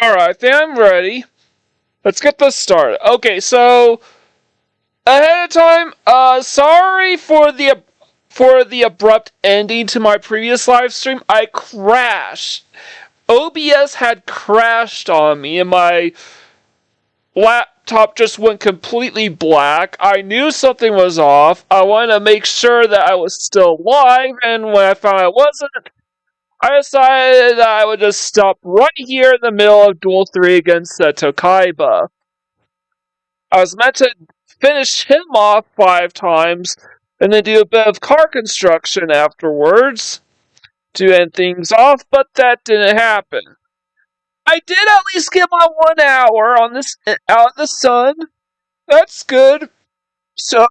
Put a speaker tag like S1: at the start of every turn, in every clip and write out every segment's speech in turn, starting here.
S1: Alright, I think I'm ready. Let's get this started. Okay, so ahead of time, sorry for the abrupt ending to my previous live stream. I crashed. OBS had crashed on me and my laptop just went completely black. I knew something was off. I wanted to make sure that I was still live, and when I found I wasn't, I decided that I would just stop right here in the middle of Duel 3 against Seto Kaiba. I was meant to finish him off 5 times, and then do a bit of car construction afterwards to end things off, but that didn't happen. I did at least get my 1 hour on this out in the sun. That's good. So,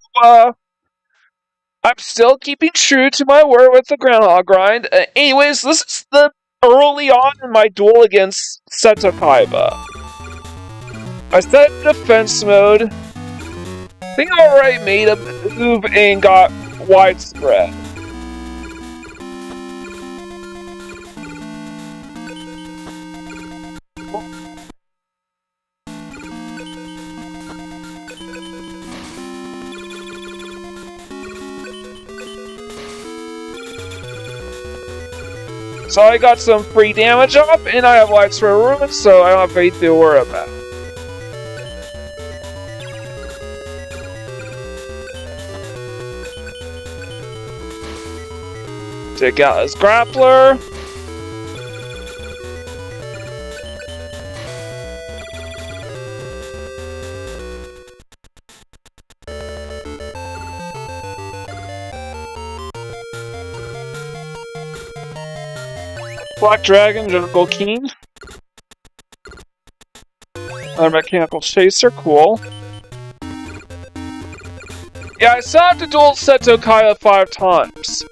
S1: I'm still keeping true to my word with the groundhog grind. Anyways, this is the early on in my duel against Seto Kaiba. I set defense mode. I think I already made a move and got widespread. So I got some free damage off, and I have widespread ruins, so I don't have anything to worry about. Take out his grappler. Black Dragon, Jungle King. Another Mechanical Chaser, cool. Yeah, I still have to duel Seto Kaiba 5 times.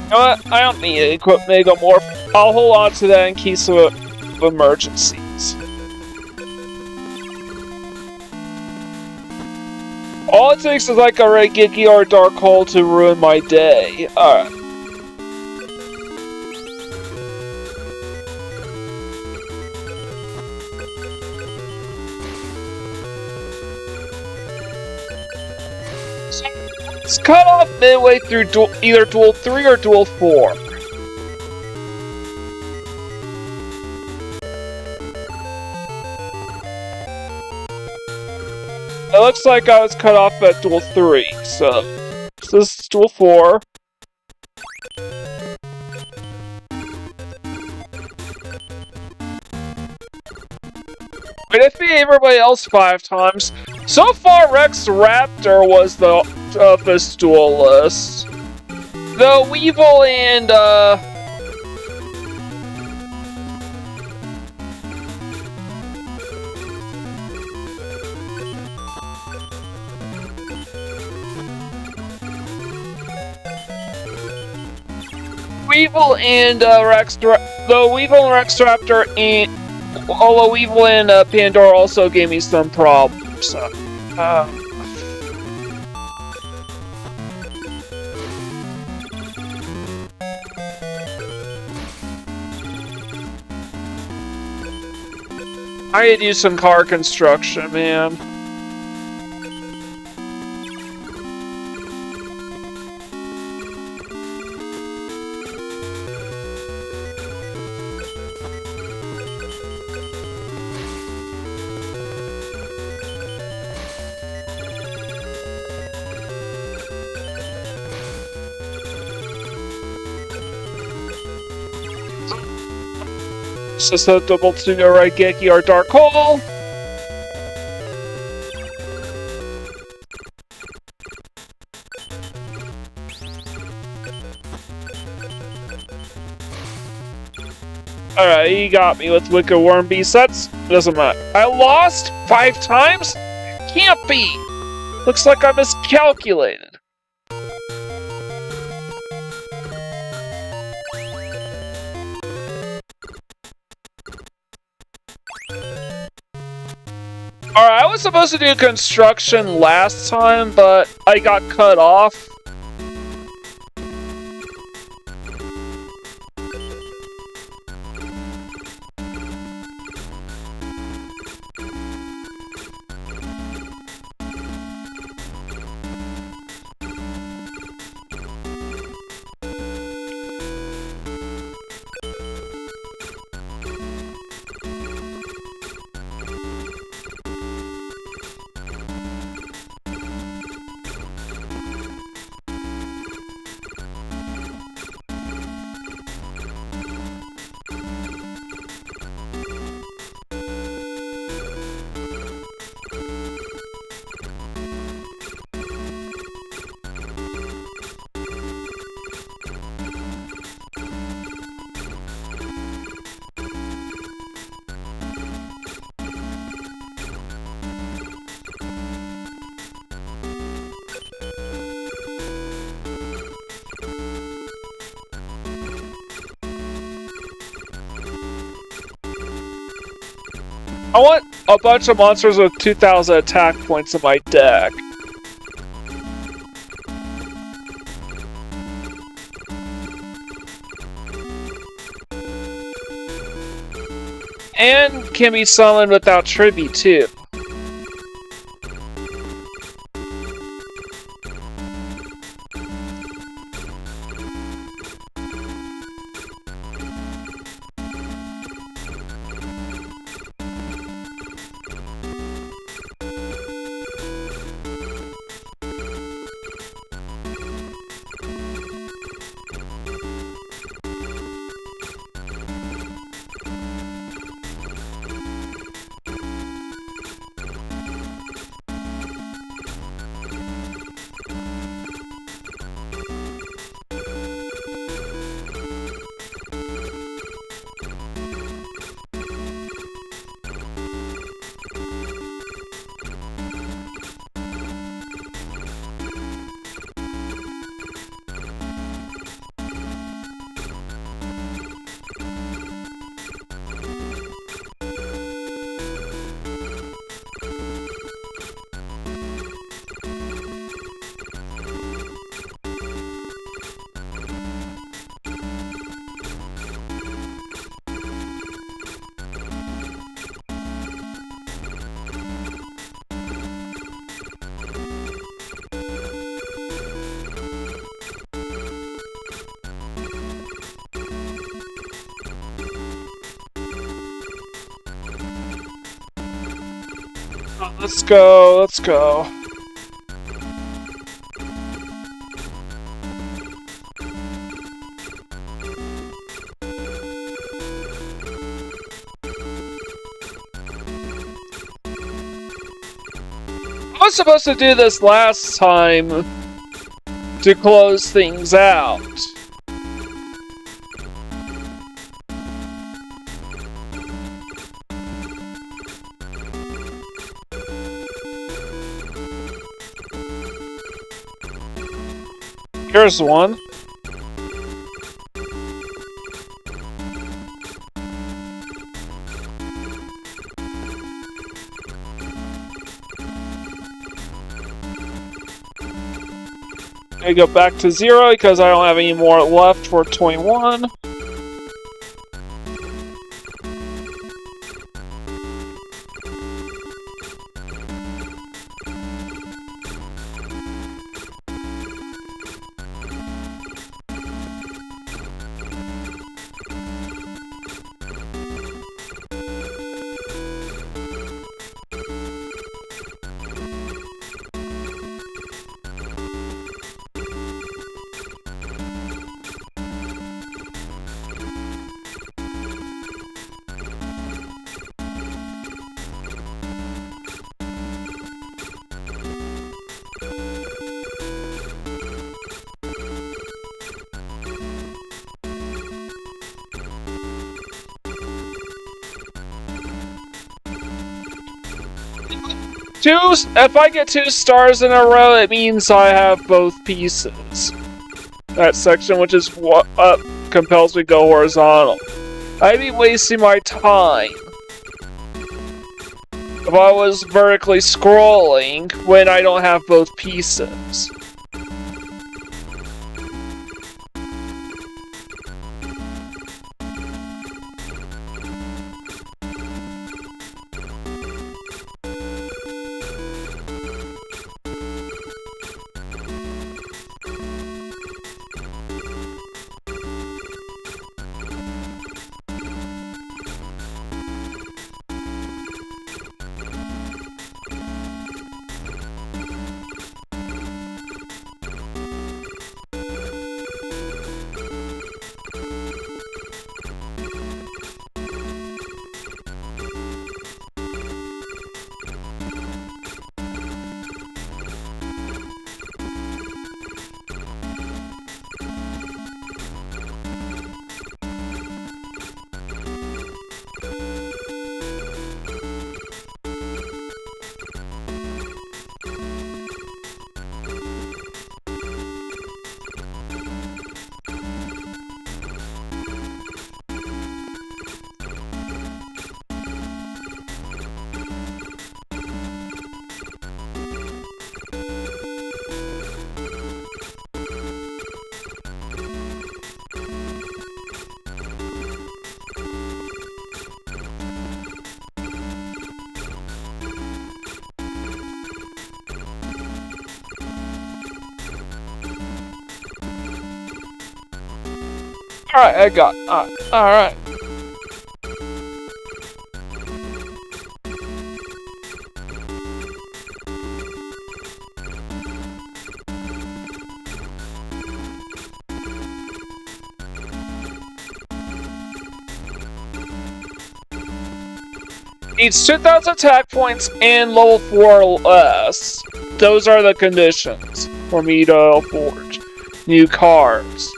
S1: You know what? I don't need to equip Mega Morph. I'll hold on to that in case of emergencies. All it takes is like a red Yugioh or Dark Hole to ruin my day. Alright. It's cut off midway through either Duel 3 or Duel 4. It looks like I was cut off at Duel 3, so this is Duel 4. I defeated everybody else 5 times. So far, Rex Raptor was the toughest duelist. Though Weevil and, Weevil and Rex Raptor and although Weevil and Pandora also gave me some problems. I need to do some car construction, man. Susceptible to the right Geki or Dark Hole. Alright, he got me with Wicked Worm B sets. Doesn't matter. I lost 5 times? Can't be! Looks like I miscalculated. Alright, I was supposed to do construction last time, but I got cut off. I want a bunch of monsters with 2,000 attack points in my deck. And can be summoned without tribute too. Let's go, let's go. I was supposed to do this last time to close things out. Here's one. I go back to 0 because I don't have any more left for 21. If I get 2 stars in a row, it means I have both pieces. That section, which is what compels me to go horizontal. I'd be wasting my time if I was vertically scrolling when I don't have both pieces. Alright, I got. Alright. Needs 2,000 attack points and level 4 or less. Those are the conditions for me to forge new cards.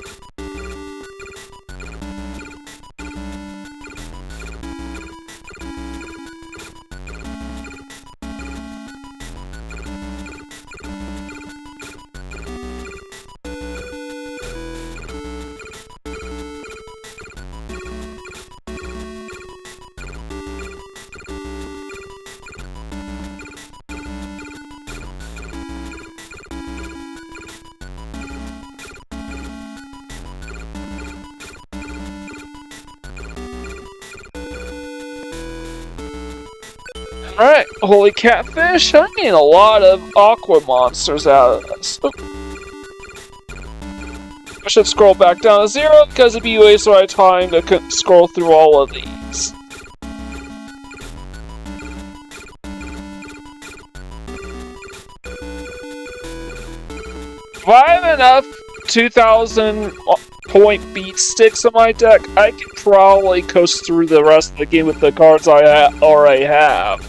S1: Alright, holy catfish, I need a lot of aqua monsters out of this. Oh. I should scroll back down to 0 because it'd be a waste of my time to scroll through all of these. If I have enough 2,000 point beat sticks in my deck, I can probably coast through the rest of the game with the cards I already have.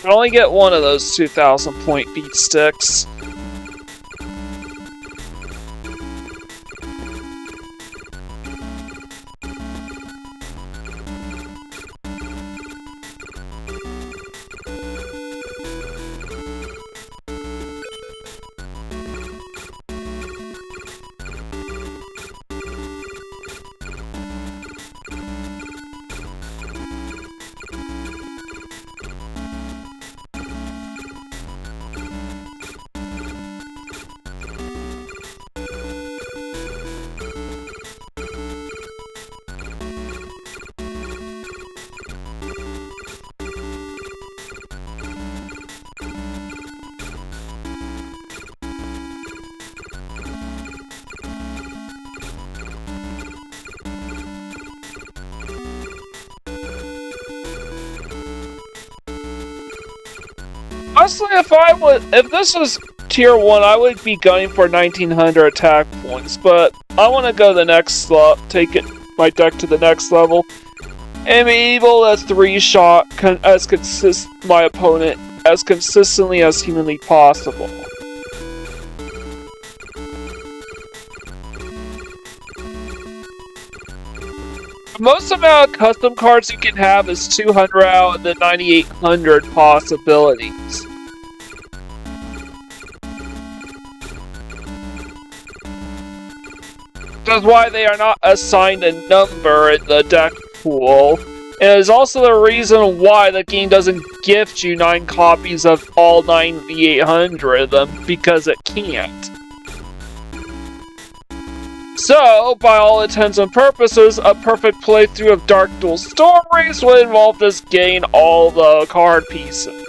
S1: I only get one of those 2,000 point beat sticks. Honestly, if this was tier 1, I would be gunning for 1900 attack points, but I want to go the next take my deck to the next level, and be able to 3-shot my opponent as consistently as humanly possible. The most amount of custom cards you can have is 200 out of the 9800 possibilities. That's why they are not assigned a number in the deck pool. It is also the reason why the game doesn't gift you 9 copies of all 9800 of them, because it can't. So, by all intents and purposes, a perfect playthrough of Duel Stories would involve just getting all the card pieces.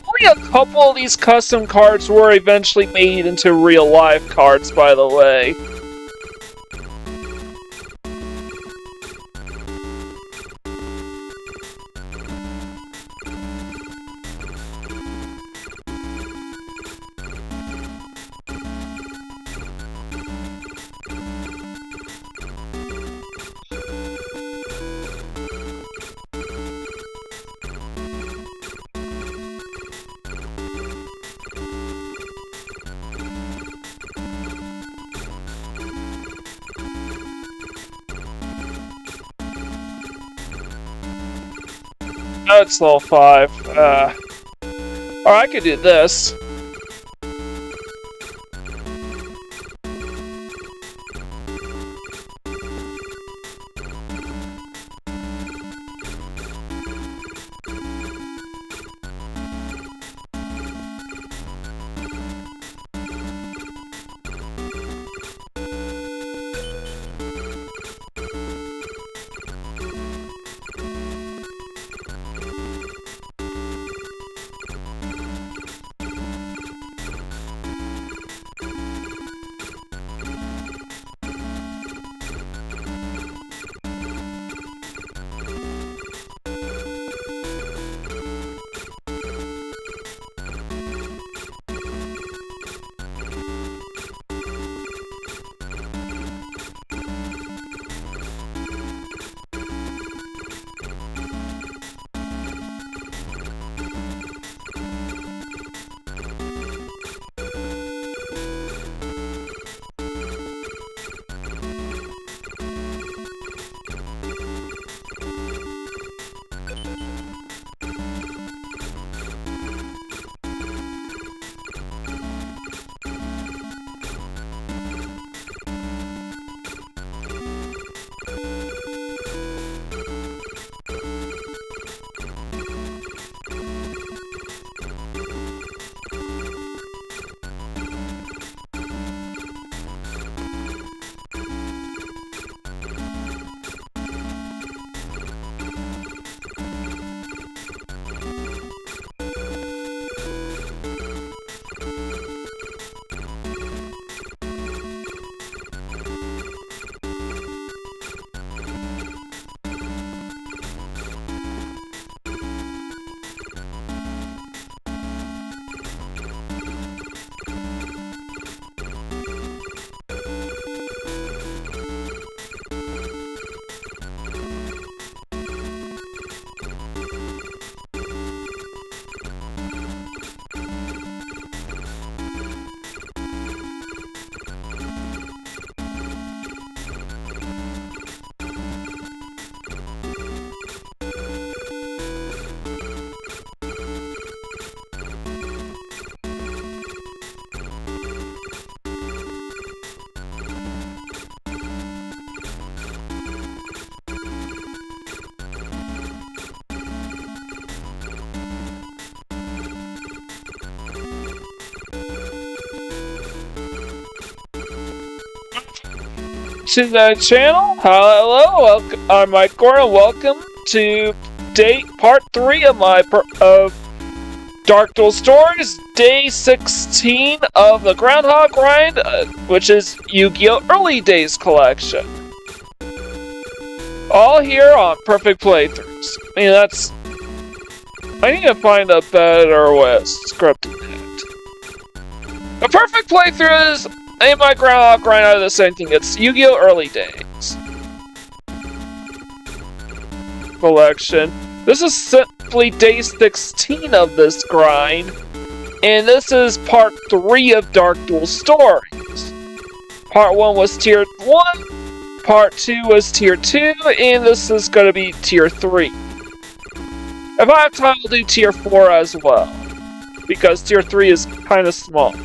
S1: Only a couple of these custom cards were eventually made into real-life cards, by the way. Oh, it's level 5. Or I could do this. to the channel. Hello, welcome. I'm Mike Gordon. Welcome to part 3 of my Dark Duel Stories, day 16 of the Groundhog Grind, which is Yu-Gi-Oh! Early Days collection. All here on Perfect Playthroughs. I mean, I need to find a better way of scripting it. A Perfect Playthrough is ain't my Groundhog Grind out of the same thing. It's Yu-Gi-Oh! Early Days collection. This is simply day 16 of this grind, and this is part 3 of Dark Duel Stories. Part 1 was tier 1, part 2 was tier 2, and this is going to be tier 3. If I have time, I'll do tier 4 as well, because tier 3 is kind of small.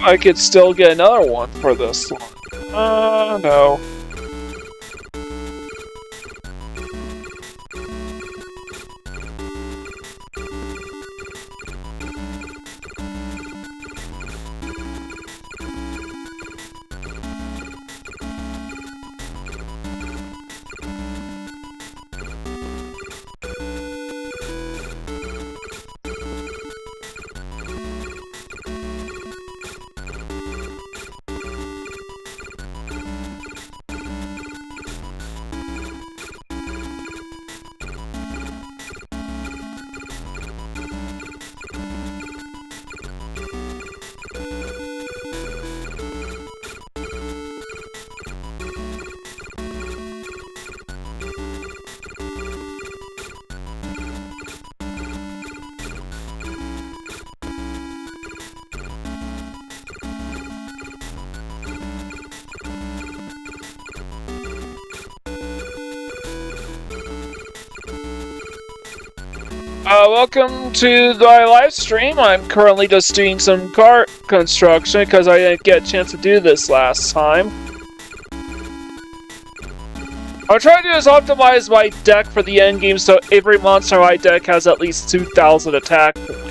S1: I could still get another one for this one. No. Welcome to my live stream. I'm currently just doing some cart construction because I didn't get a chance to do this last time. What I'm trying to do is optimize my deck for the end game so every monster in my deck has at least 2,000 attack points.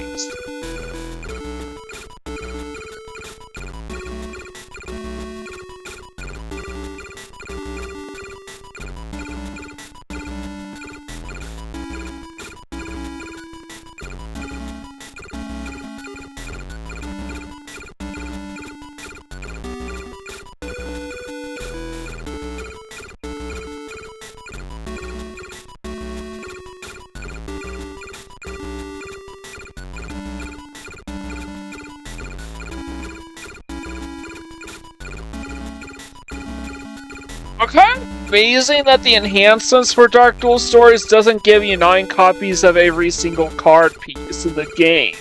S1: Okay, amazing that the enhancements for Dark Duel Stories doesn't give you 9 copies of every single card piece in the game.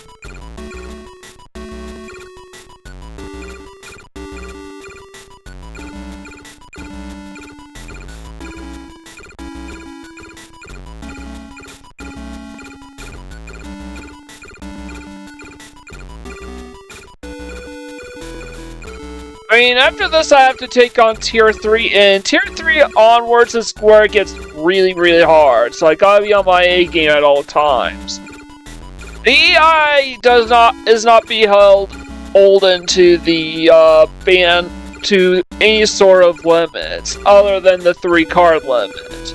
S1: I mean, after this I have to take on tier 3, and tier 3 onwards is where it gets really, really hard, so I gotta be on my A game at all times. The EI is not beholden to the ban to any sort of limits, other than the 3 card limit.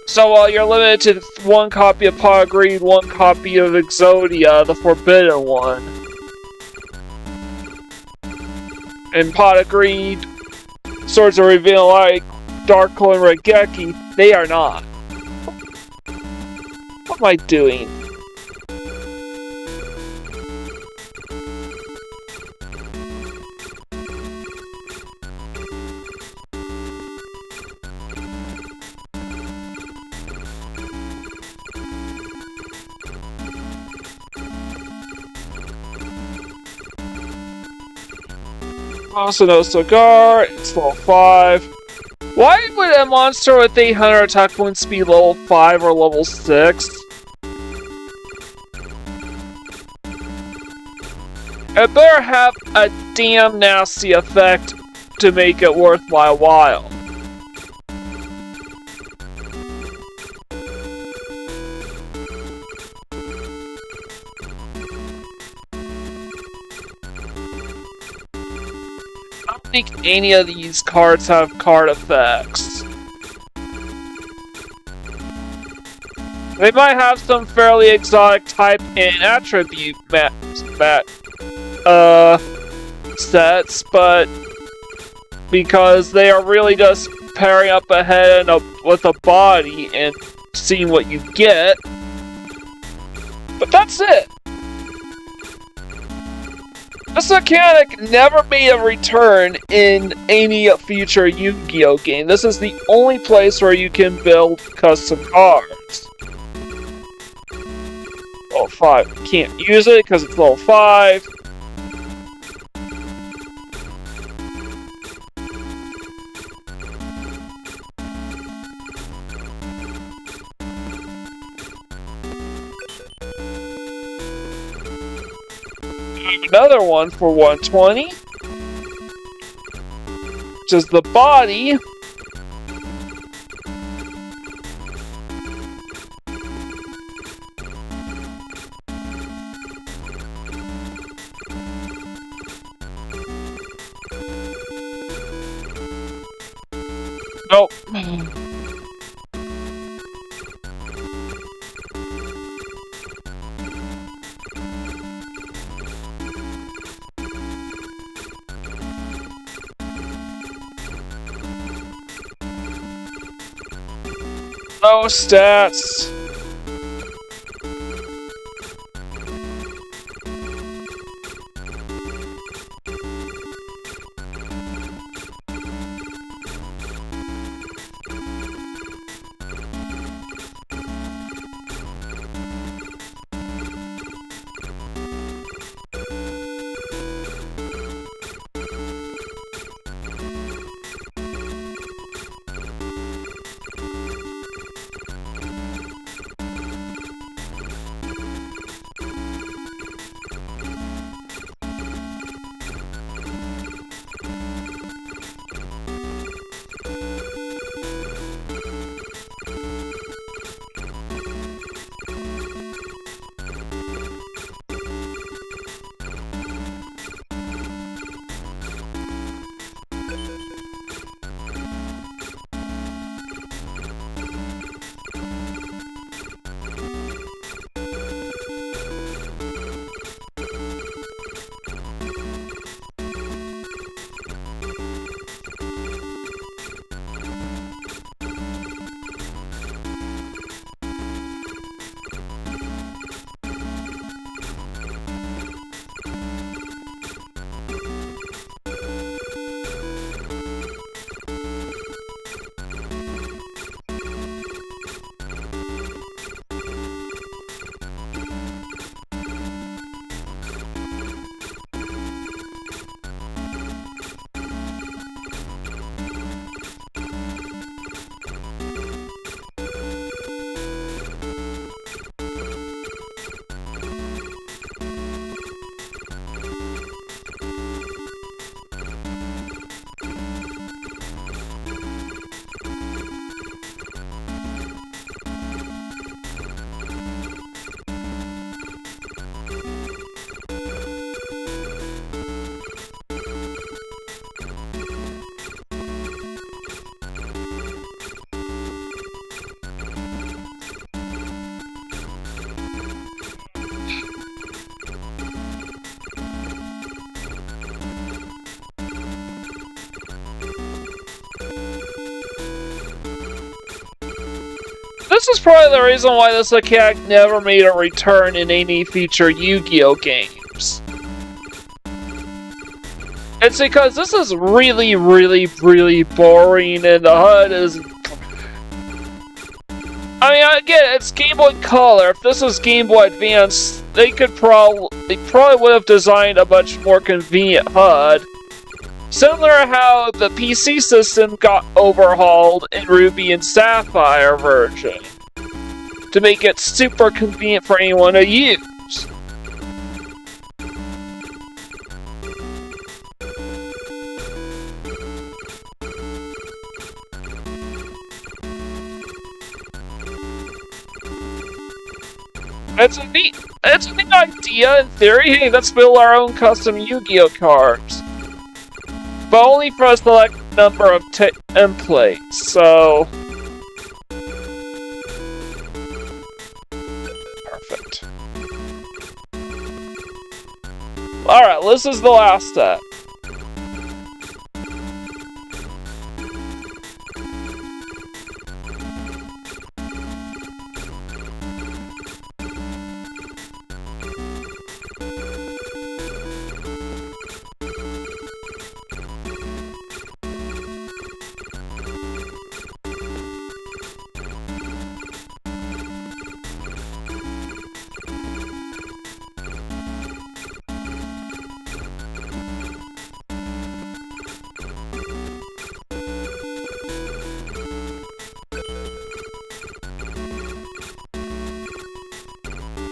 S1: So while you're limited to 1 copy of Pot of Greed, 1 copy of Exodia, the Forbidden one, and Pot of Greed, Swords of Reveal like Dark Clone Regeki, they are not. What am I doing? Also no cigar, it's level 5. Why would a monster with 800 attack points be level 5 or level 6? It better have a damn nasty effect to make it worth my while. I don't think any of these cards have card effects. They might have some fairly exotic type and attribute sets, but because they are really just pairing up a head and with a body and seeing what you get. But that's it. This mechanic never made a return in any future Yu-Gi-Oh game. This is the only place where you can build custom cards. Level 5. Can't use it because it's level 5. Another one for 120, which is the body. Nope. No stats. This is probably the reason why this mechanic never made a return in any future Yu-Gi-Oh games. It's because this is really, really, really boring, and the HUD is... I mean, I get it, it's Game Boy Color. If this was Game Boy Advance, they probably would have designed a much more convenient HUD. Similar to how the PC system got overhauled in Ruby and Sapphire version to make it super convenient for anyone to use. It's a neat idea in theory. Hey, let's build our own custom Yu-Gi-Oh cards. But only for a select number of templates, so... Perfect. Alright, this is the last step.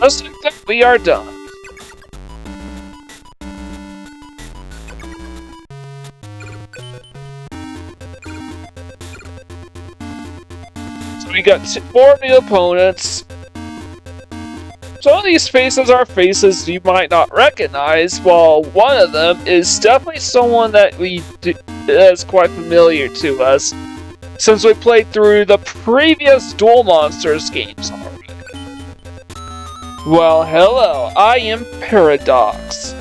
S1: Just like that, we are done. So we got 4 new opponents. Some of these faces are faces you might not recognize, while one of them is definitely someone that is quite familiar to us, since we played through the previous Duel Monsters games already. Well, hello, I am Paradox,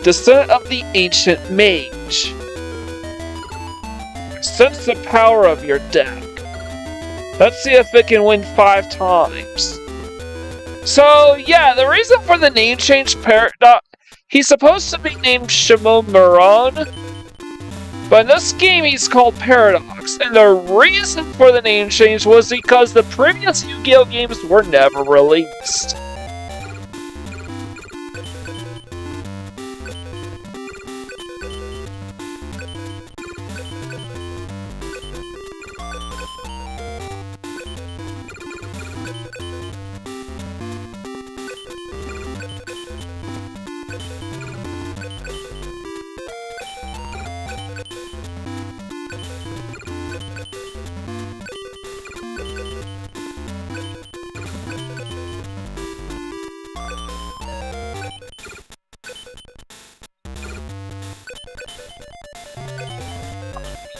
S1: descendant of the ancient mage. Sense the power of your deck. Let's see if it can win 5 times. So, yeah, the reason for the name change, Paradox, he's supposed to be named Shimon Muran, but in this game he's called Paradox, and the reason for the name change was because the previous Yu-Gi-Oh games were never released.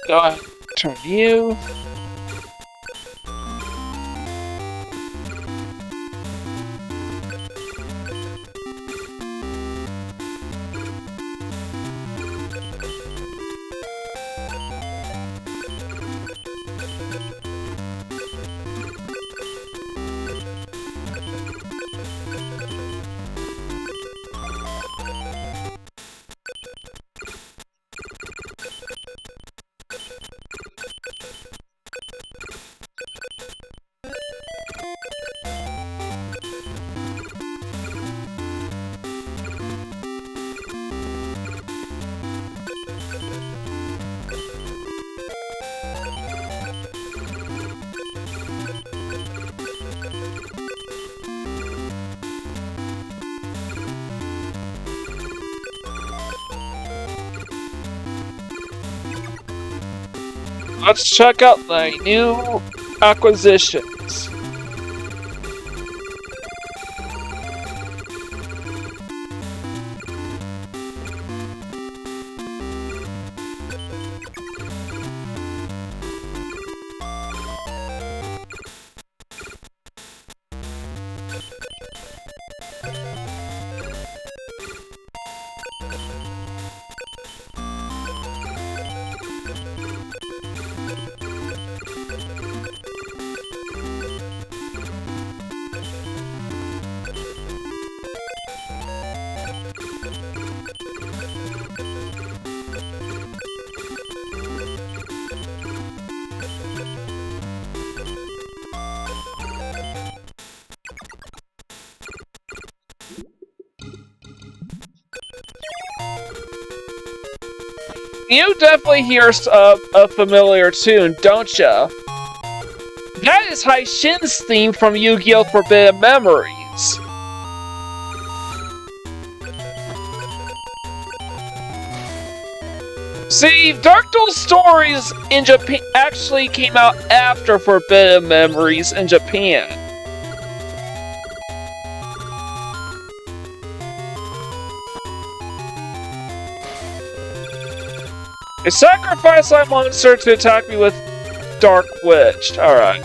S1: Go ahead, turn you. Let's check out the new acquisitions. You definitely hear a familiar tune, don't ya? That is Heishin's theme from Yu-Gi-Oh! Forbidden Memories. See, Duel Stories in Japan actually came out after Forbidden Memories in Japan. I sacrifice my monster to attack me with Dark Witch. Alright.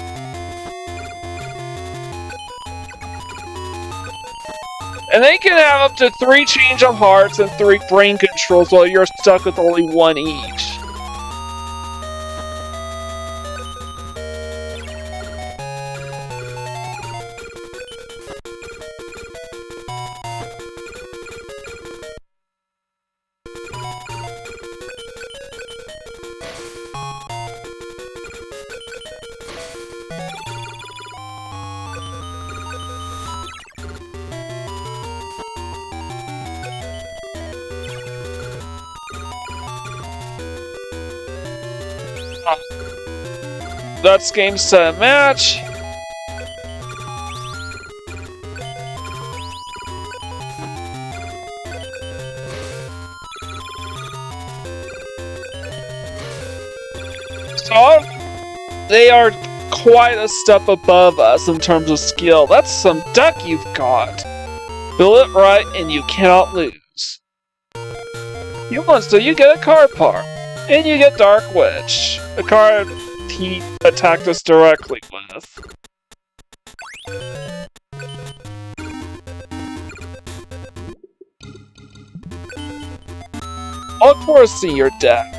S1: And they can have up to 3 change of hearts and 3 brain controls while you're stuck with only 1 each. That's game, set, match. So, they are quite a step above us in terms of skill. That's some deck you've got. Build it right and you cannot lose. You won, so you get a card part. And you get Dark Witch, a card he attacked us directly with. Look for a senior deck.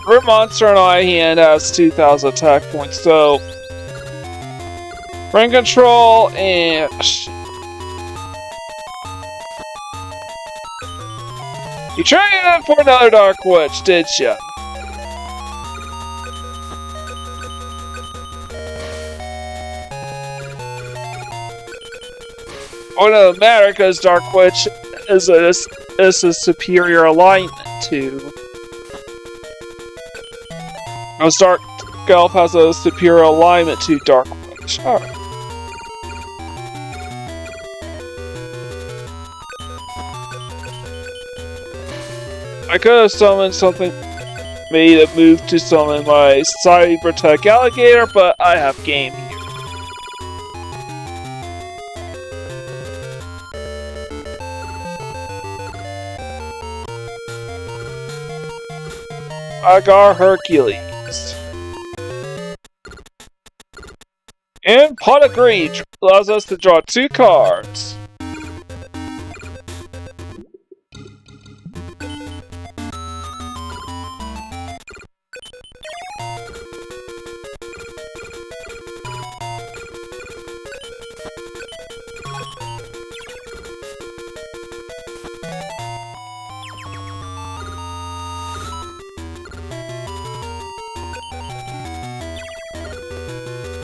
S1: Her monster on my hand has 2,000 attack points, so brain control and you traded for another Dark Witch, did ya? Oh no, matter because Dark Witch is a superior alignment to. As Dark Elf has a superior alignment to Dark Witch. Alright. I could have summoned something, made a move to summon my Cybertech Alligator, but I have game here. I got Hercules. And Pot of Greed allows us to draw 2 cards.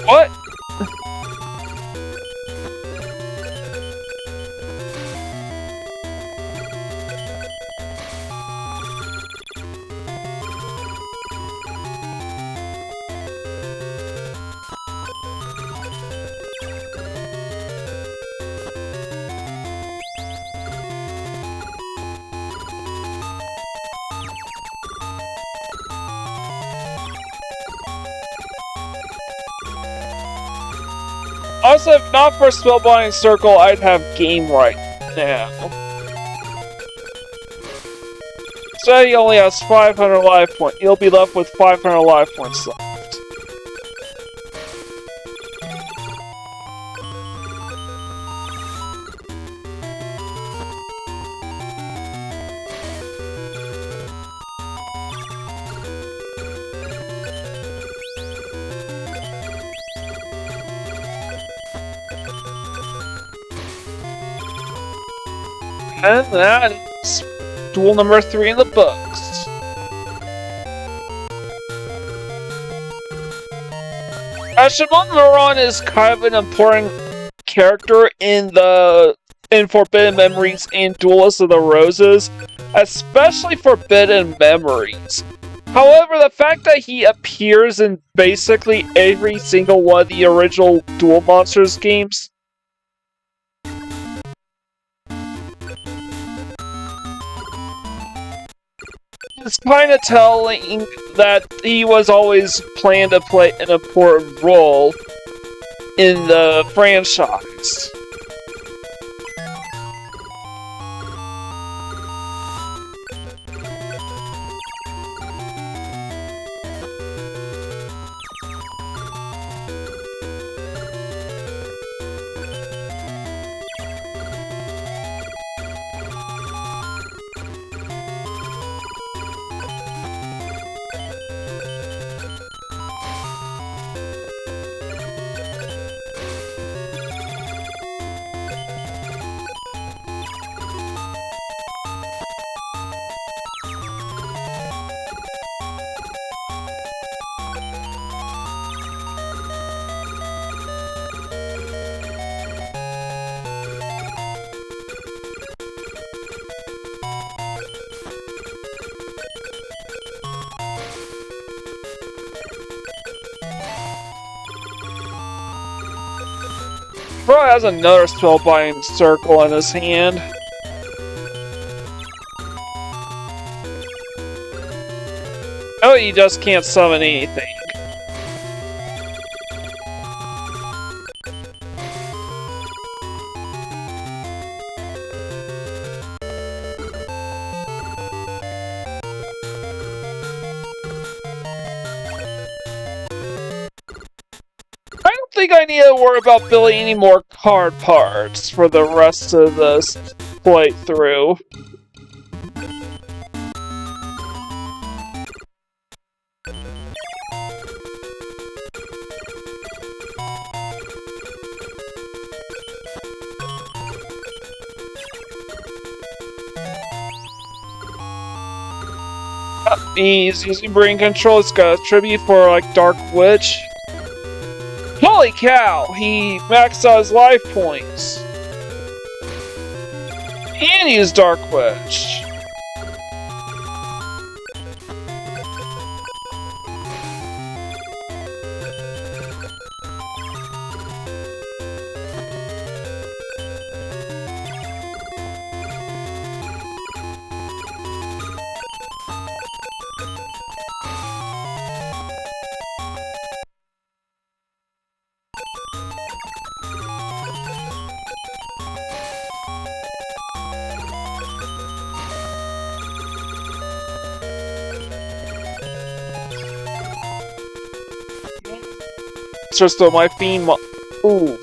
S1: What? Also, if not for Spellbinding Circle, I'd have game right now. So he only has 500 life points. He'll be left with 500 life points left. And that is duel number 3 in the books. Shimon Muran is kind of an important character in Forbidden Memories and Duelist of the Roses, especially Forbidden Memories. However, the fact that he appears in basically every single one of the original Duel Monsters games is kind of telling that he was always planned to play an important role in the franchise. Bro has another spellbinding circle in his hand. Oh, he just can't summon anything. I don't think I need to worry about building any more card parts for the rest of this playthrough. He's using brain control. It's got a tribute for like Dark Witch. Holy cow! He maxed out his life points. And he's Dark Witch. Just my fiend. Ooh.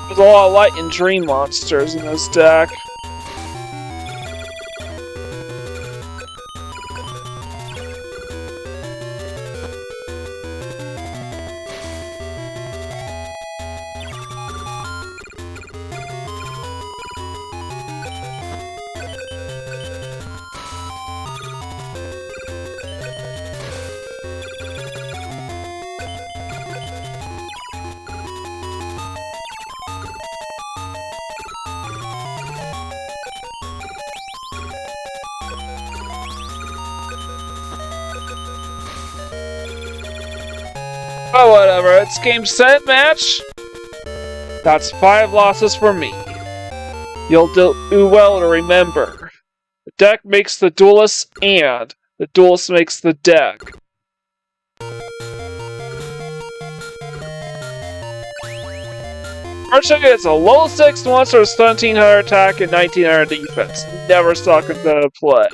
S1: There's a lot of light and dream monsters in this deck. Oh, whatever. It's game, set, match. That's 5 losses for me. You'll do well to remember. The deck makes the duelist, and the duelist makes the deck. Fortunately, it's a low 6 monster with 1700 attack and 1900 defense. Never saw competitive play.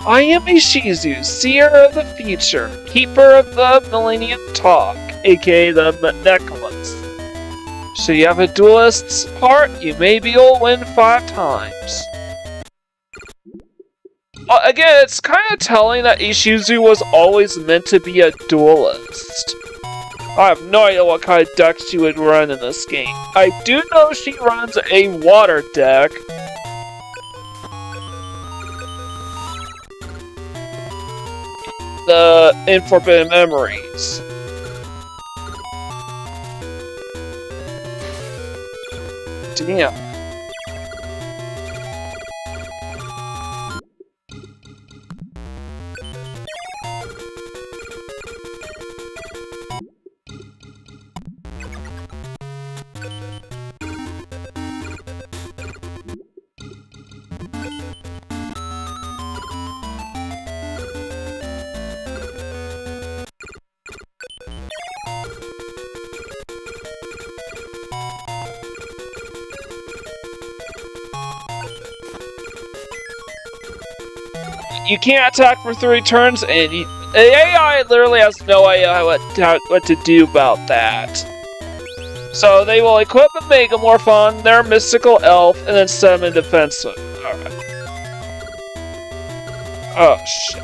S1: I am Ishizu, seer of the future, keeper of the Millennium Talk, aka the necklace. So you have a duelist's heart, maybe you'll win 5 times. Again, it's kind of telling that Ishizu was always meant to be a duelist. I have no idea what kind of deck she would run in this game. I do know she runs a water deck. In Forbidden Memories. Damn. You can't attack for 3 turns, and the AI literally has no idea what to do about that. So they will equip a Megamorph, their mystical elf, and then set them in defense mode. Alright. Oh, shit.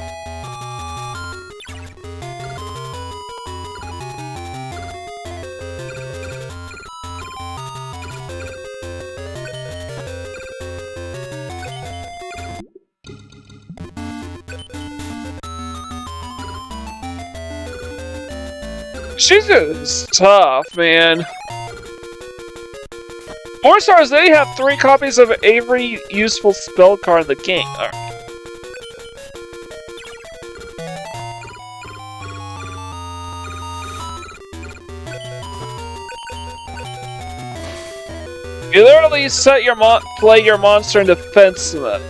S1: She's tough, man. 4 stars, they have 3 copies of every useful spell card in the game. Alright. You literally set your play your monster in defense mode.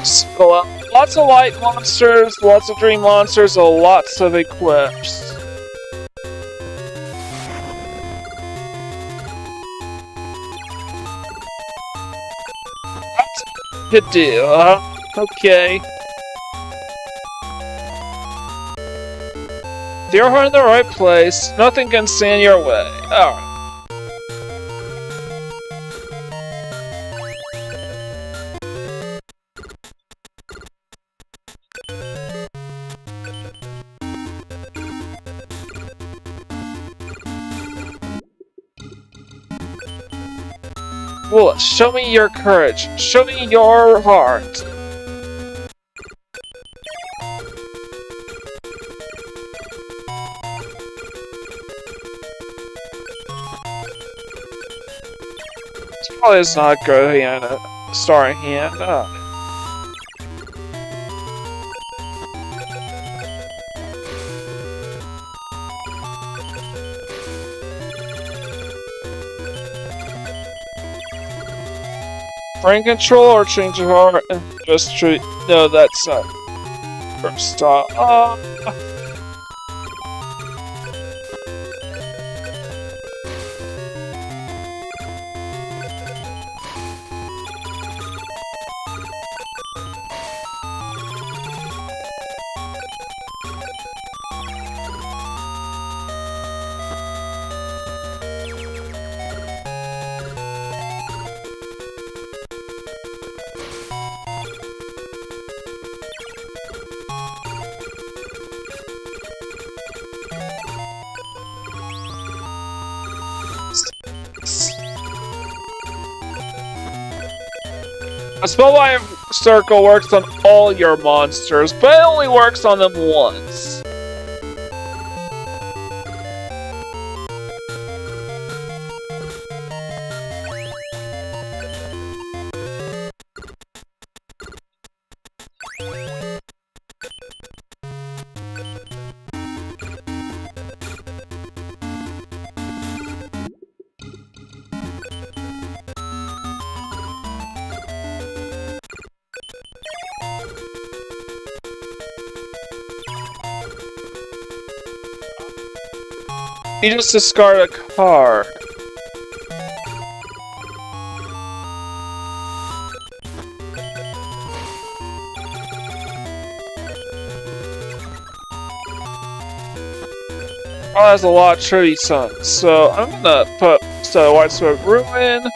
S1: So, lots of light monsters, lots of dream monsters, and lots of equips. Could do, huh? Okay. You're in the right place. Nothing can stand your way. Alright. Well, show me your courage. Show me your heart. Probably is not good hand, starting hand. Brain control or change of heart and just treat. No, that's not. First stop. A spellbind circle works on all your monsters, but it only works on them once. You just discard a card. Oh, that's a lot of Trivy Suns. So I'm gonna put Widespread Ruin.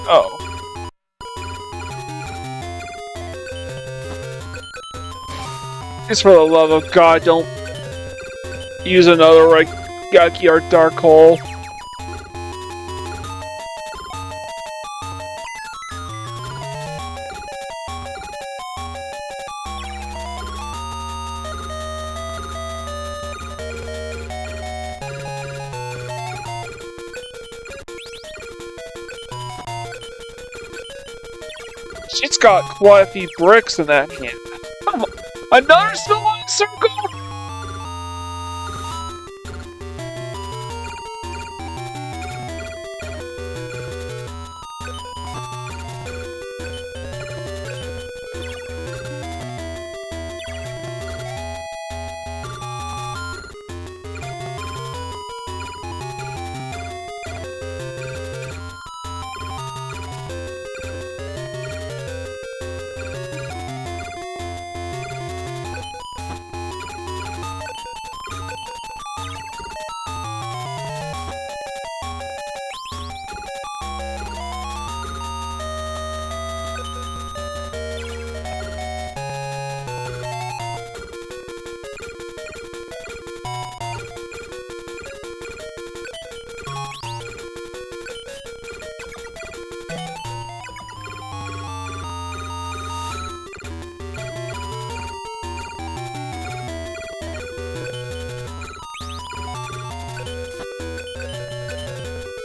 S1: Oh. Just for the love of God, don't use another Yaki or Dark Hole. She's got quite a few bricks in that hand. Come on. Another Spellbind Circle?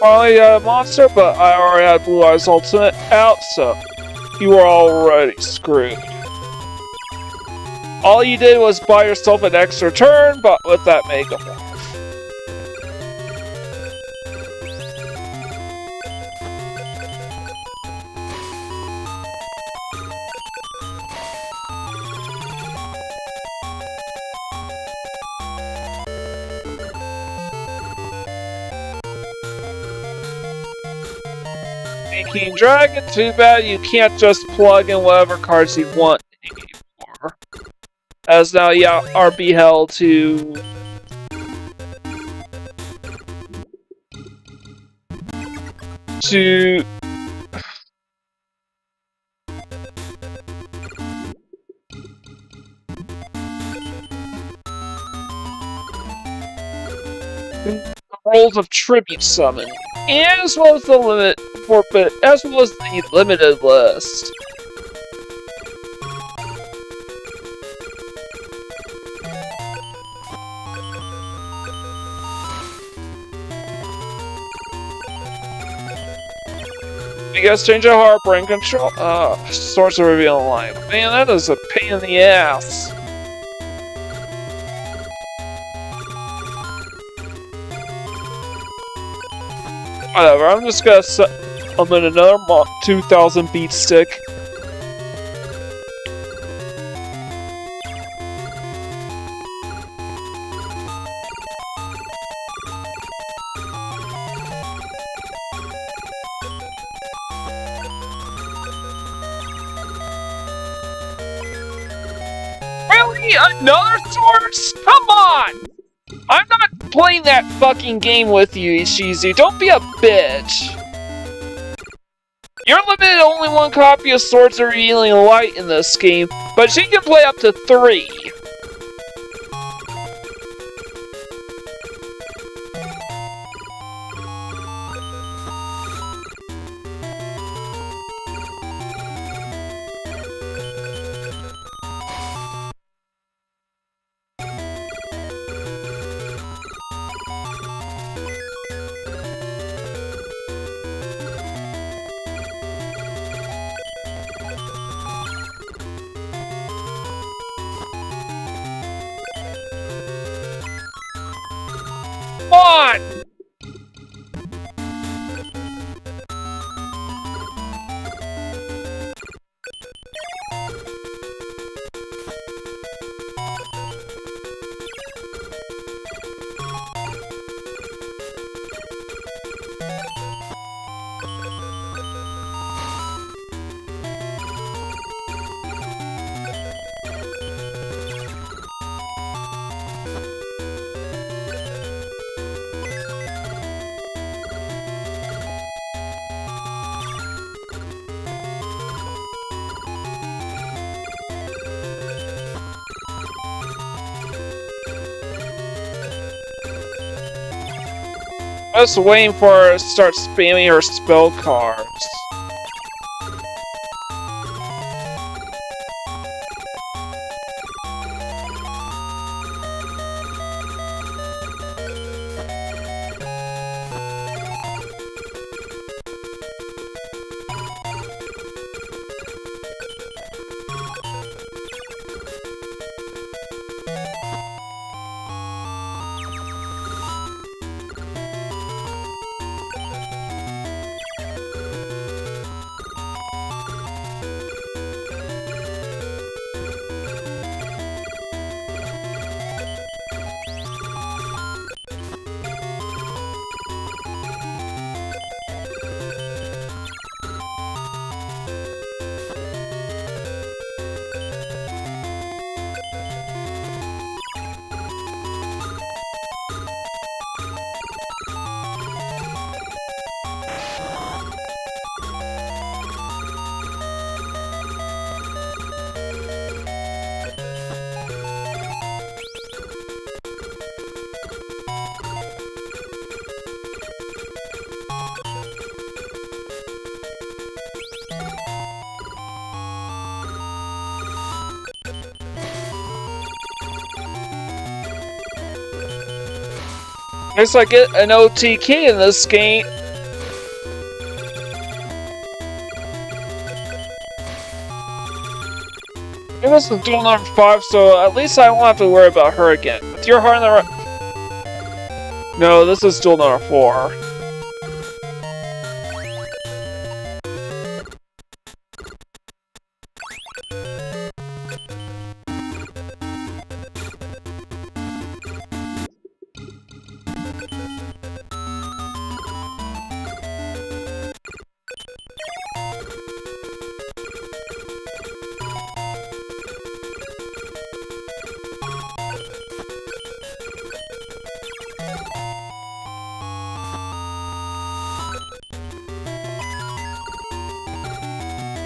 S1: Finally got a monster, but I already had Blue Eyes Ultimate out, so you were already screwed. All you did was buy yourself an extra turn, but with that Mega Morph. King Dragon, too bad you can't just plug in whatever cards you want anymore. As now you are beheld to rolls of tribute summon, as well as the limit forfeit, as well as the limited list. You guys change your heart, brain control. Source of reveal line. Man, that is a pain in the ass. Whatever, I'm just gonna summon another 2000 beat stick. Really? Another source? Come on! I'm not playing that fucking game with you, Ishizu. Don't be a bitch. You're limited to only one copy of Swords of Revealing Light in this game, but she can play up to 3. I was waiting for her to start spamming her spell cards. Guess I get an OTK in this game. It was duel number 5, so at least I won't have to worry about her again. With your heart in the right... No, this is duel number 4.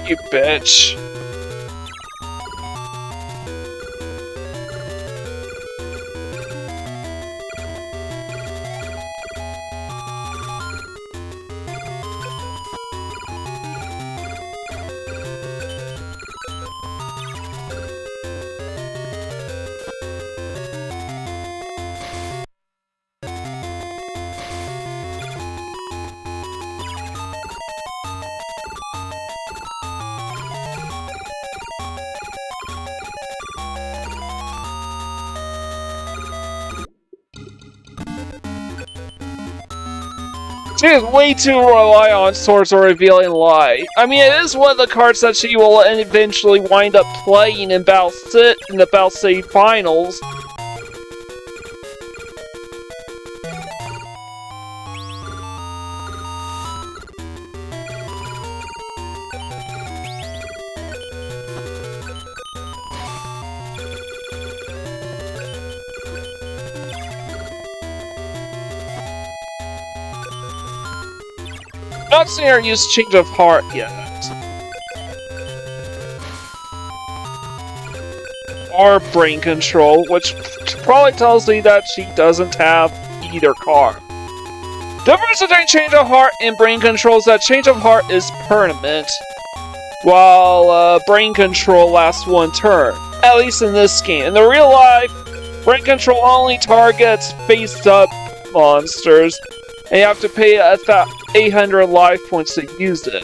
S1: You bitch. She is way too reliant on Swords of Revealing Light. I mean, it is one of the cards that she will eventually wind up playing in the Battle City Finals. Not seen her use Change of Heart yet. Or Brain Control, which probably tells me that she doesn't have either card. The difference between Change of Heart and Brain Control is that Change of Heart is permanent, while Brain Control lasts one turn. At least in this game. In the real life, Brain Control only targets face-up monsters, and you have to pay 800 life points to use it.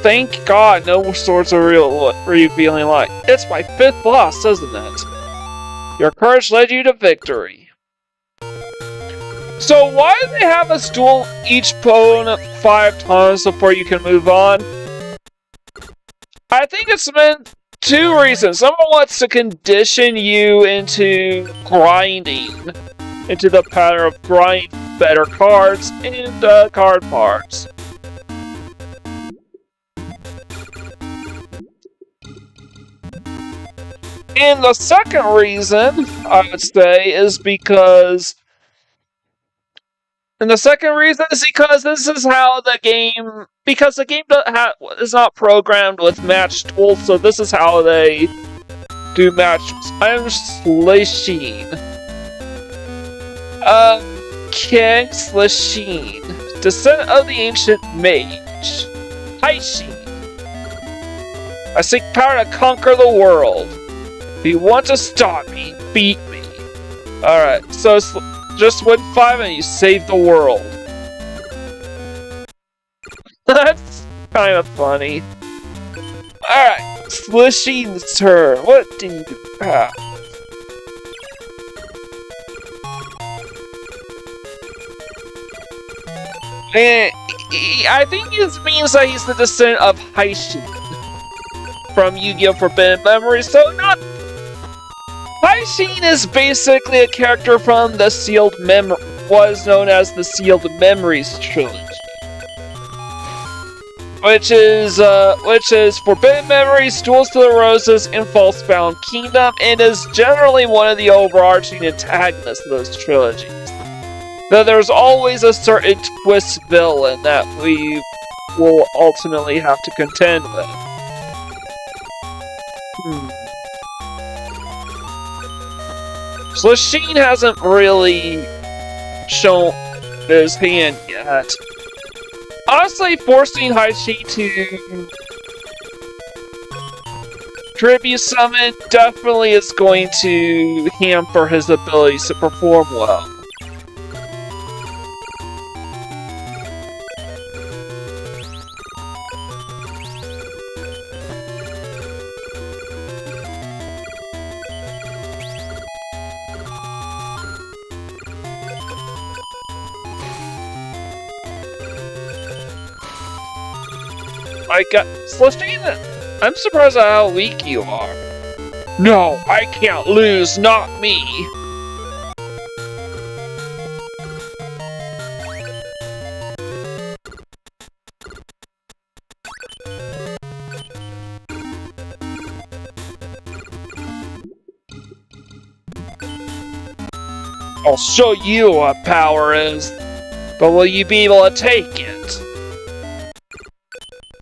S1: Thank God no swords are revealing light. It's my 5th boss, isn't it? Your courage led you to victory. So why do they have us duel each opponent 5 times before you can move on? I think it's meant 2 reasons. Someone wants to condition you into grinding, into the pattern of grinding better cards and card parts. And the second reason, I would say, is because... And the second reason is because this is how the game... Because the game is not programmed with match tools, so this is how they do matches. I'm Slasheen. King Slasheen. Descendant of the ancient mage. Heishin. I seek power to conquer the world. If you want to stop me, beat me. Alright, so just win 5 and you save the world. That's kind of funny. Alright, Slasheen's turn. What do you have? I think this means that he's the descendant of Heishin from Yu-Gi-Oh! Forbidden Memories, so not... Heishin is basically a character from the Sealed Memory, was known as the Sealed Memories trilogy. Which is Forbidden Memories, Duels to the Roses, and Falsebound Kingdom, and is generally one of the overarching antagonists of those trilogies. Though there's always a certain twist villain that we will ultimately have to contend with. Slasheen hasn't really shown his hand yet. Honestly, forcing Heishin to tribute summon definitely is going to hamper his abilities to perform well. Celestine, I'm surprised at how weak you are. No, I can't lose, not me. I'll show you what power is, but will you be able to take it?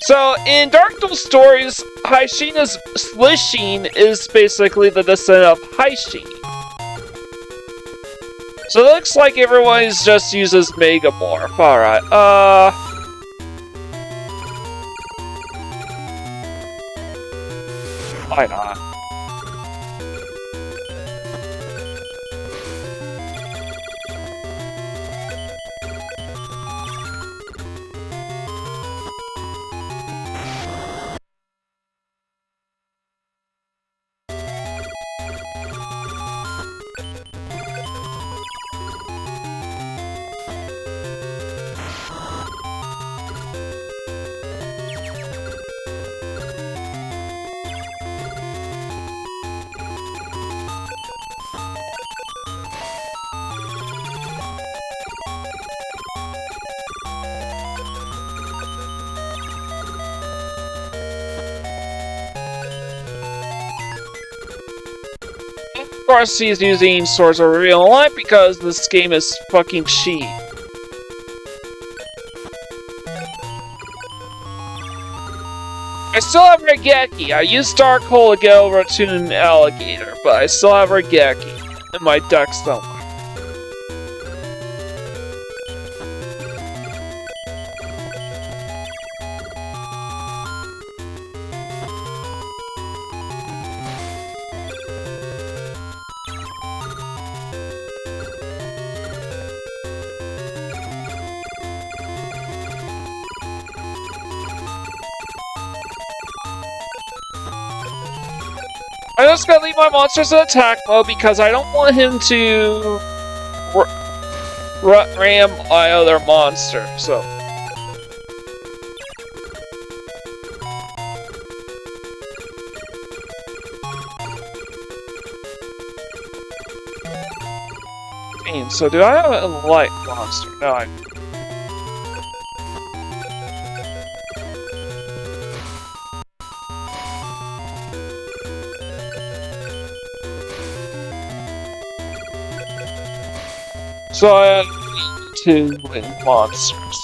S1: So, in Duel Stories, Slasheen is basically the descendant of Heishin. So it looks like everyone just uses Megamorph. Alright, why not? Of course, he's using Swords of Real Life because this game is fucking cheap. I still have Regeki. I used Dark Hole to get over to an alligator, but I still have Regeki in my deck somewhere. I'm just gonna leave my monsters in attack mode because I don't want him to ram my other monster, so. So do I have a light monster? No, I... So I have 2 monsters.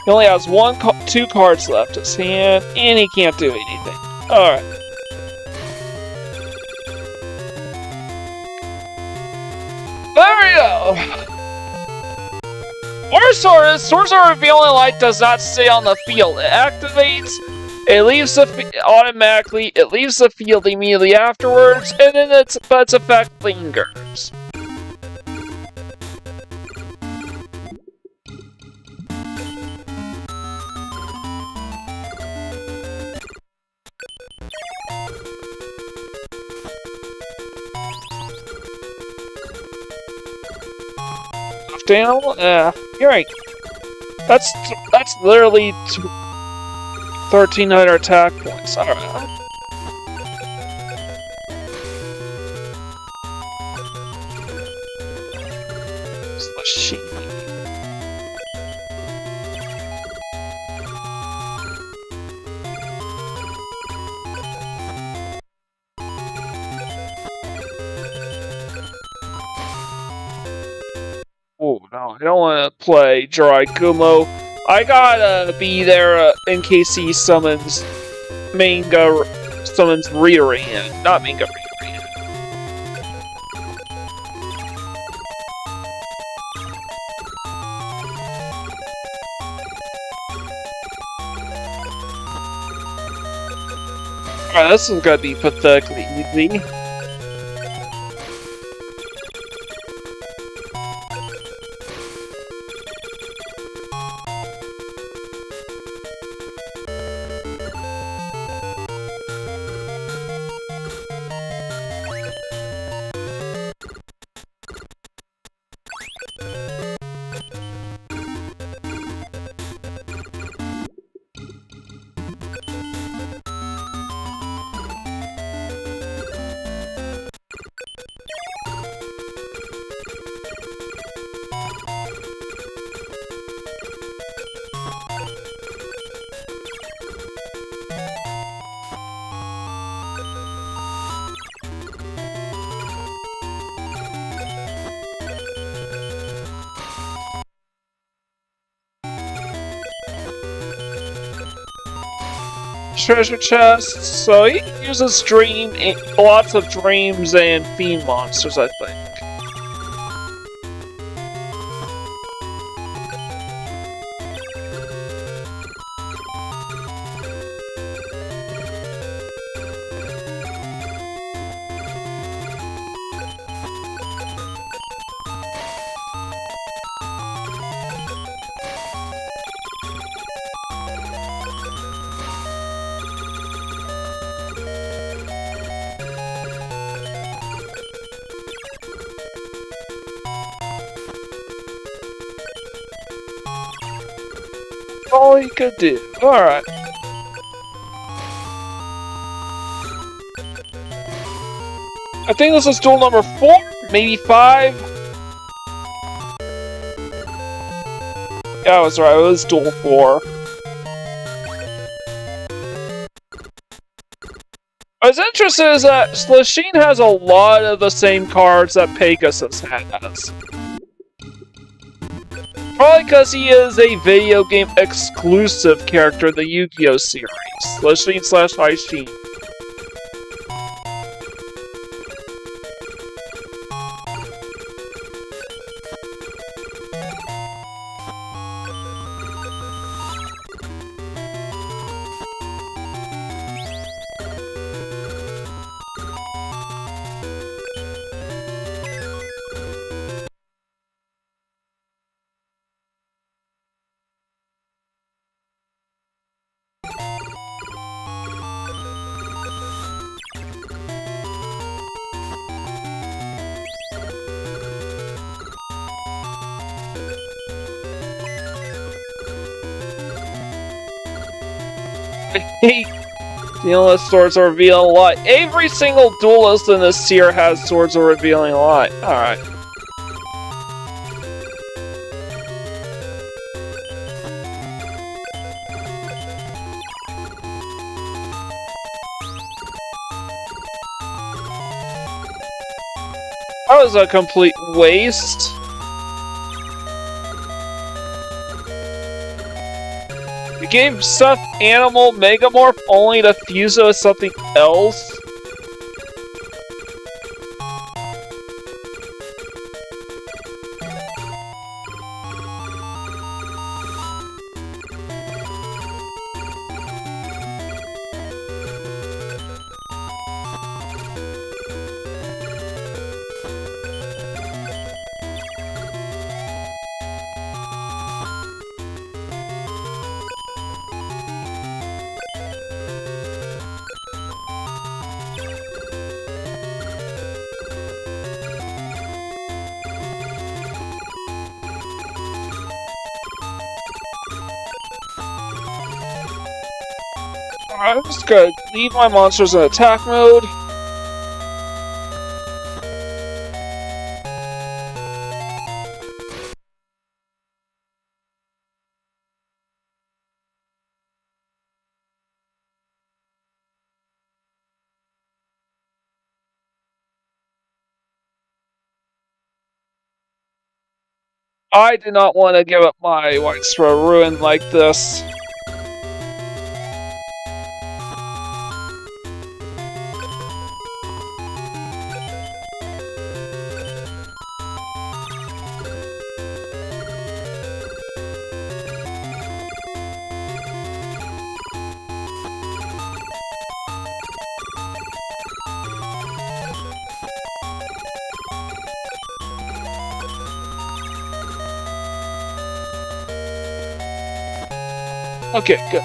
S1: He only has 2 cards left in his hand, and he can't do anything. Alright. There we go! Sword Revealing Light does not stay on the field. It activates, it leaves the automatically, it leaves the field immediately afterwards, and then its effect lingers. Down? You're right. That's literally 1,300 attack points. Alright. Sashimi. Oh no, I don't want to play Jirai Kumo. I gotta be there in case he summons Riorian. Not Manga Riorian. Alright, this is gonna be pathetically easy. Treasure chest, so he uses lots of dreams and fiend monsters, I think. All he could do. Alright. I think this is duel number 4, maybe 5. Yeah, I was right, it was duel 4. What's interesting is that Slasheen has a lot of the same cards that Pegasus has. Probably because he is a video game exclusive character in the Yugioh series. Slasheen/Heishin. I hate dealing with swords of revealing light. Every single duelist in this tier has swords of revealing light. Alright. That was a complete waste. You gave stuffed animal Megamorph only to fuse it with something else? I'm just gonna leave my monsters in attack mode. I did not want to give up my whites for a ruin like this. Okay, good.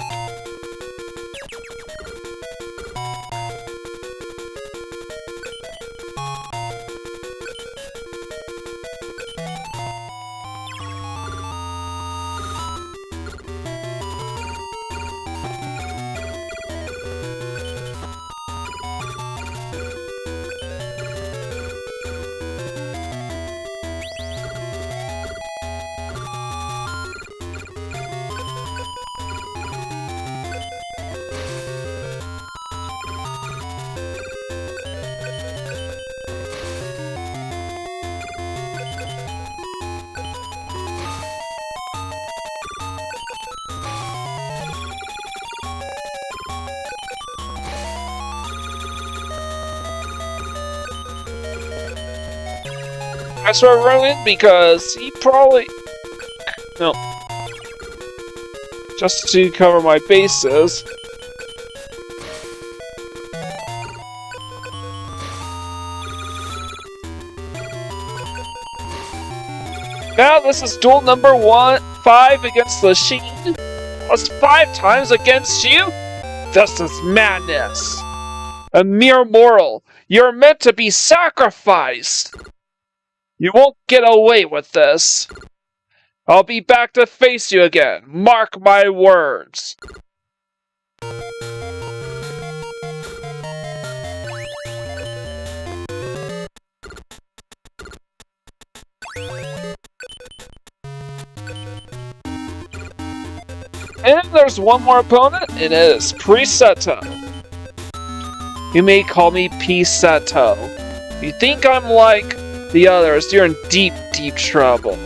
S1: I swear ruin because he probably... No. Just to cover my bases. Now this is duel number 5 against the Sheen. Plus 5 times against you? This is madness. A mere mortal. You're meant to be sacrificed. You won't get away with this. I'll be back to face you again. Mark my words. And there's one more opponent, and it is Seto. You may call me Seto. You think I'm like the others, you're in deep, deep trouble.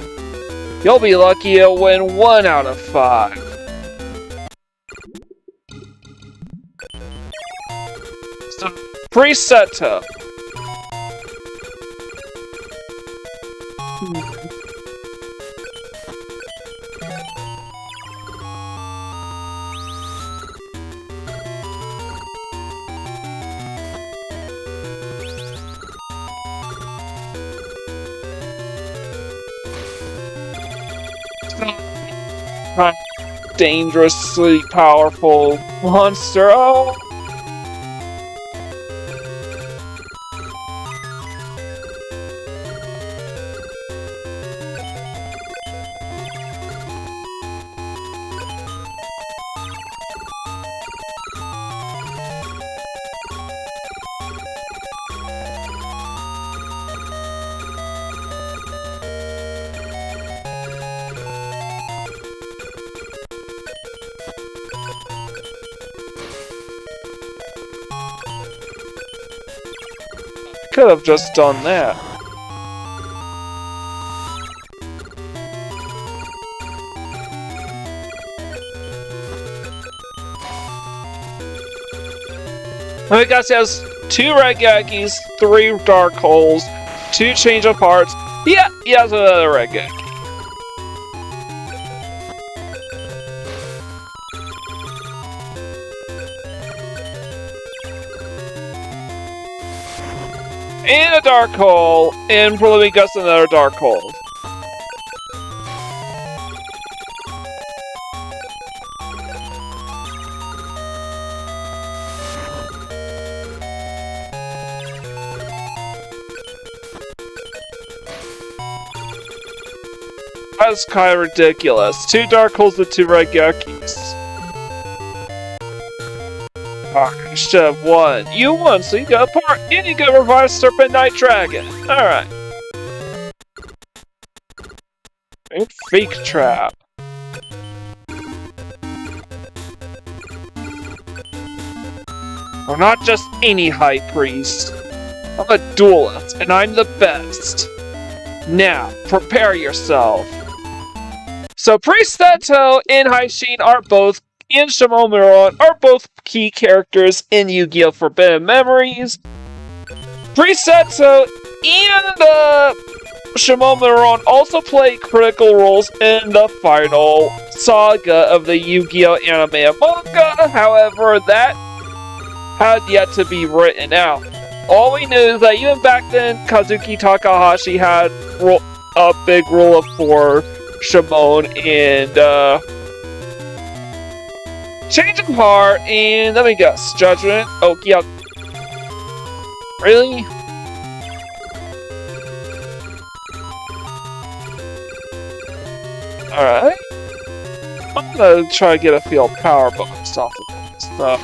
S1: You'll be lucky to win 1 out of 5. So, Seto. Dangerously powerful monster. Oh. could have just done that. I guess he has 2 red Gekis, 3 dark holes, 2 change of hearts. Yeah, he has another red Geki. And a dark hole, and probably gets another dark hole. That's kind of ridiculous. 2 dark holes with 2 red Gekis. I should have won. You won, so you got a part, and you got a revive Serpent Knight Dragon. Alright. And fake trap. I'm not just any high priest. I'm a duelist, and I'm the best. Now, prepare yourself. So Priest Seto and Heishin are both, and Shimon Muran are both key characters in Yu-Gi-Oh! Forbidden Memories. Priest Seto and Shimon Muran also play critical roles in the final saga of the Yu-Gi-Oh! Anime and manga. However, that had yet to be written out. All we knew is that even back then, Kazuki Takahashi had a big role for Shimon and Change of Heart and let me guess, Judgment. Oh yeah. Really? Alright. I'm gonna try to get a feel of power bonus off of this stuff.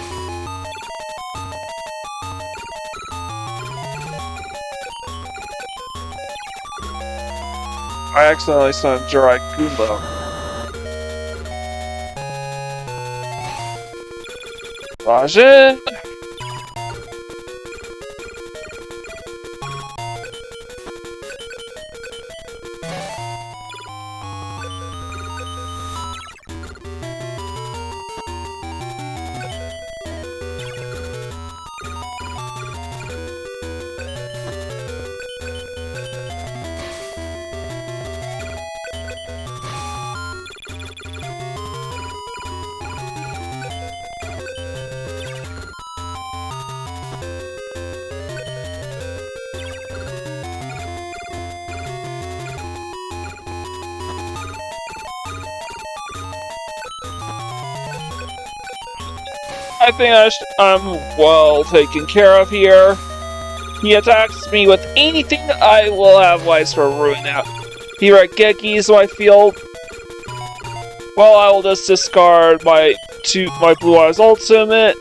S1: I accidentally sent Jirai Kumbo. Rajin! I think I'm well taken care of here. He attacks me with anything, I will have Wise for Ruin out. He Gekis my field. Well, I will just discard my Blue Eyes Ultimate.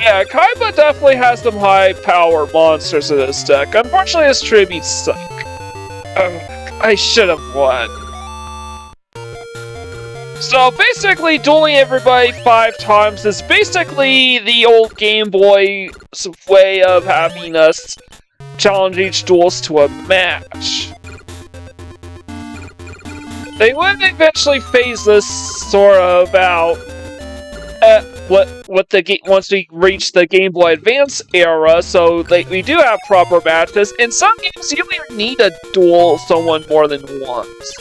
S1: Yeah, Kaiba definitely has some high-power monsters in his deck. Unfortunately, his tributes suck. I should have won. So basically, dueling everybody 5 times is basically the old Game Boy's way of having us challenge each duelist to a match. They would eventually phase this sort of out once we reach the Game Boy Advance era, so we do have proper matches. In some games, you don't even need to duel someone more than once.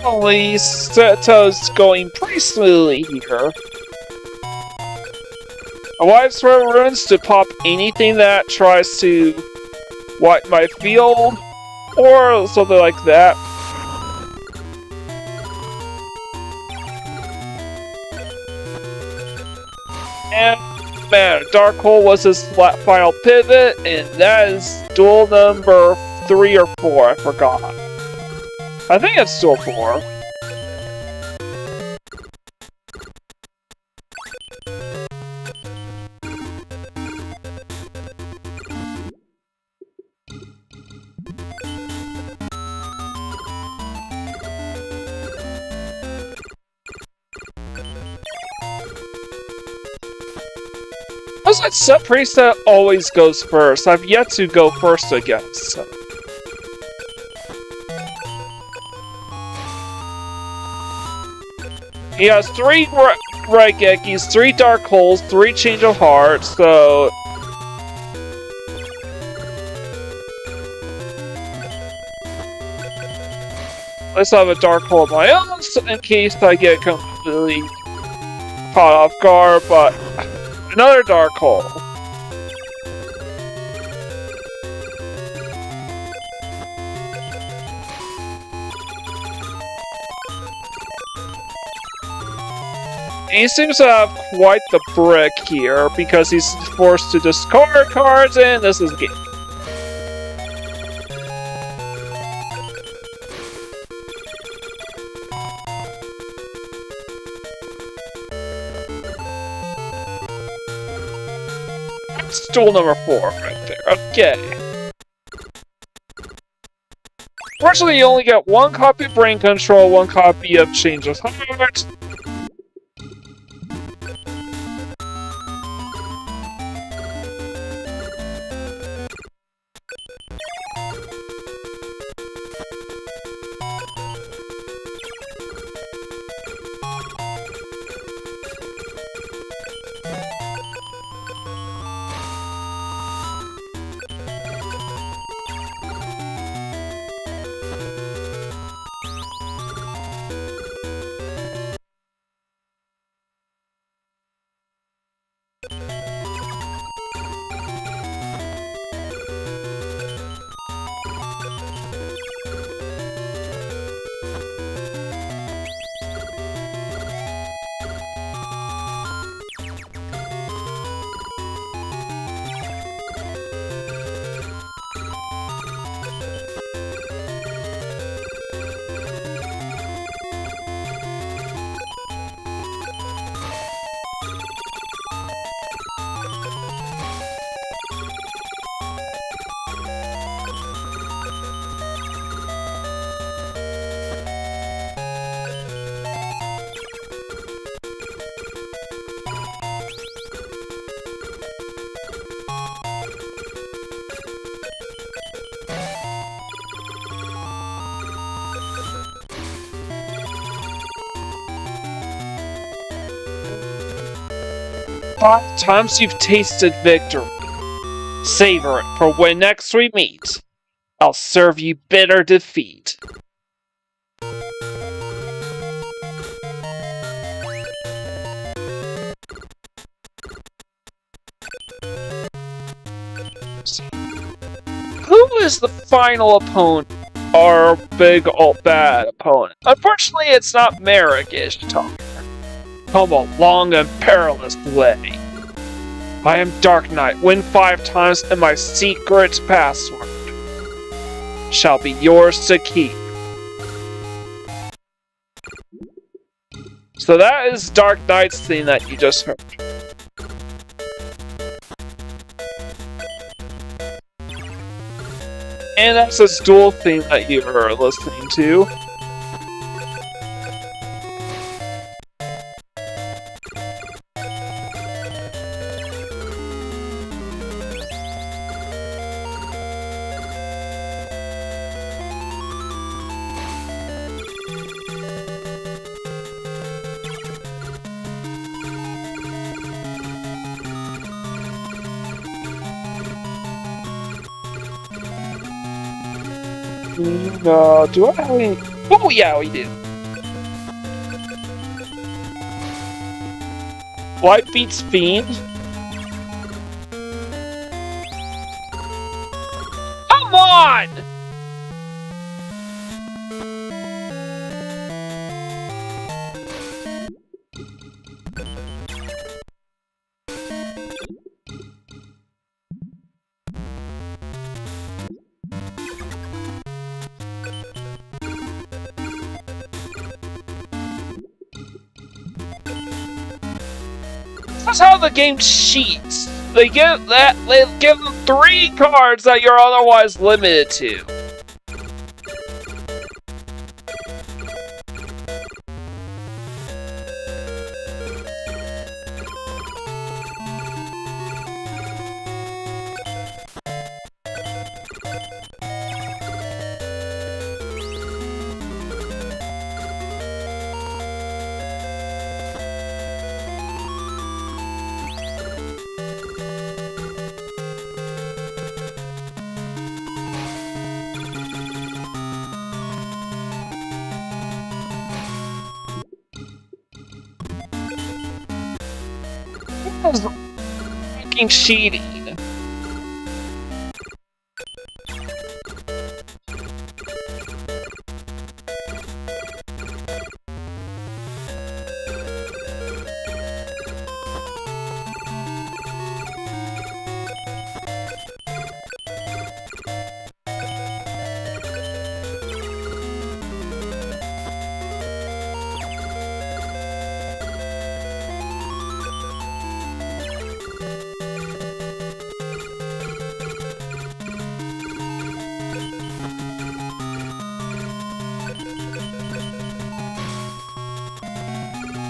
S1: Only Seto's going pretty smoothly here. I want throw runes to pop anything that tries to wipe my field, or something like that. And man, Dark Hole was his final pivot, and that is duel number 3 or 4, I forgot. I think it's duel 4. That Set Priest that always goes first. I've yet to go first against. So. He has 3 Raigekis, 3 Dark Holes, 3 Change of Heart, so... Let's have a Dark Hole of my own, so in case I get completely caught off guard, but... Another Dark Hole. He seems to have quite the brick here because he's forced to discard cards, and this is game. Duel number 4 right there. Okay. Fortunately, you only get 1 copy of Brain Control, 1 copy of Change of Heart. Five times you've tasted victory. Savor it, for when next we meet, I'll serve you bitter defeat. Who is the final opponent? Our big old bad opponent. Unfortunately, it's not Marik Ishtar. Come a long and perilous way. I am Dark Knight, win 5 times, and my secret password shall be yours to keep. So that is Dark Knight's theme that you just heard. And that's this dual theme that you were listening to. Do I have any... Oh yeah, we do. Life beats Fiend? Come on! That's how the game cheats. They give them 3 cards that you're otherwise limited to. This is fucking cheating.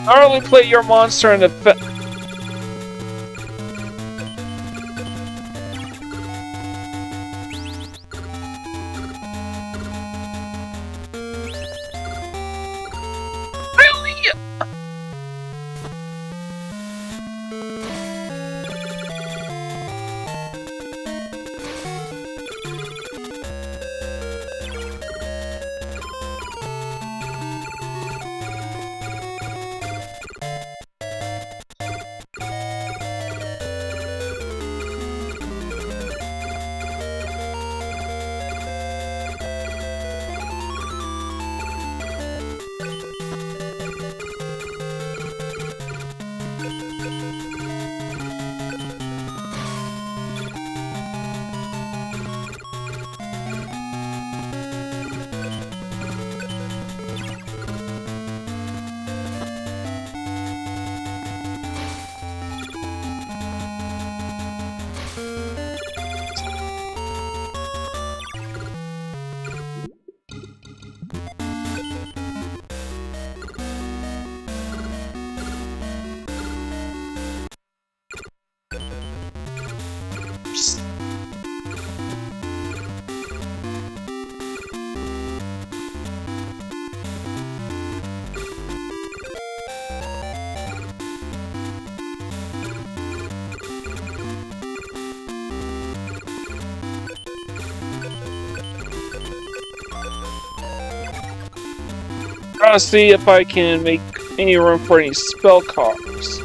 S1: Not only play your monster in the really? Trying to see if I can make any room for any spell cards.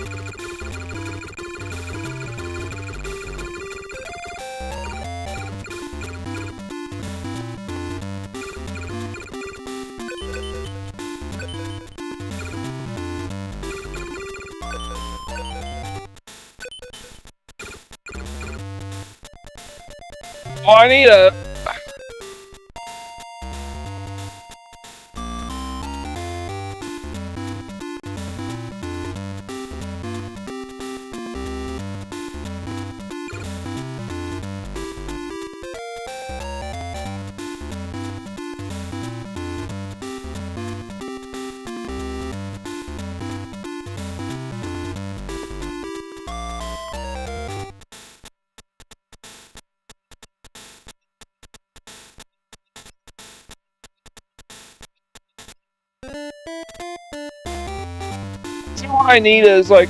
S1: Oh, I need a... What I need is like...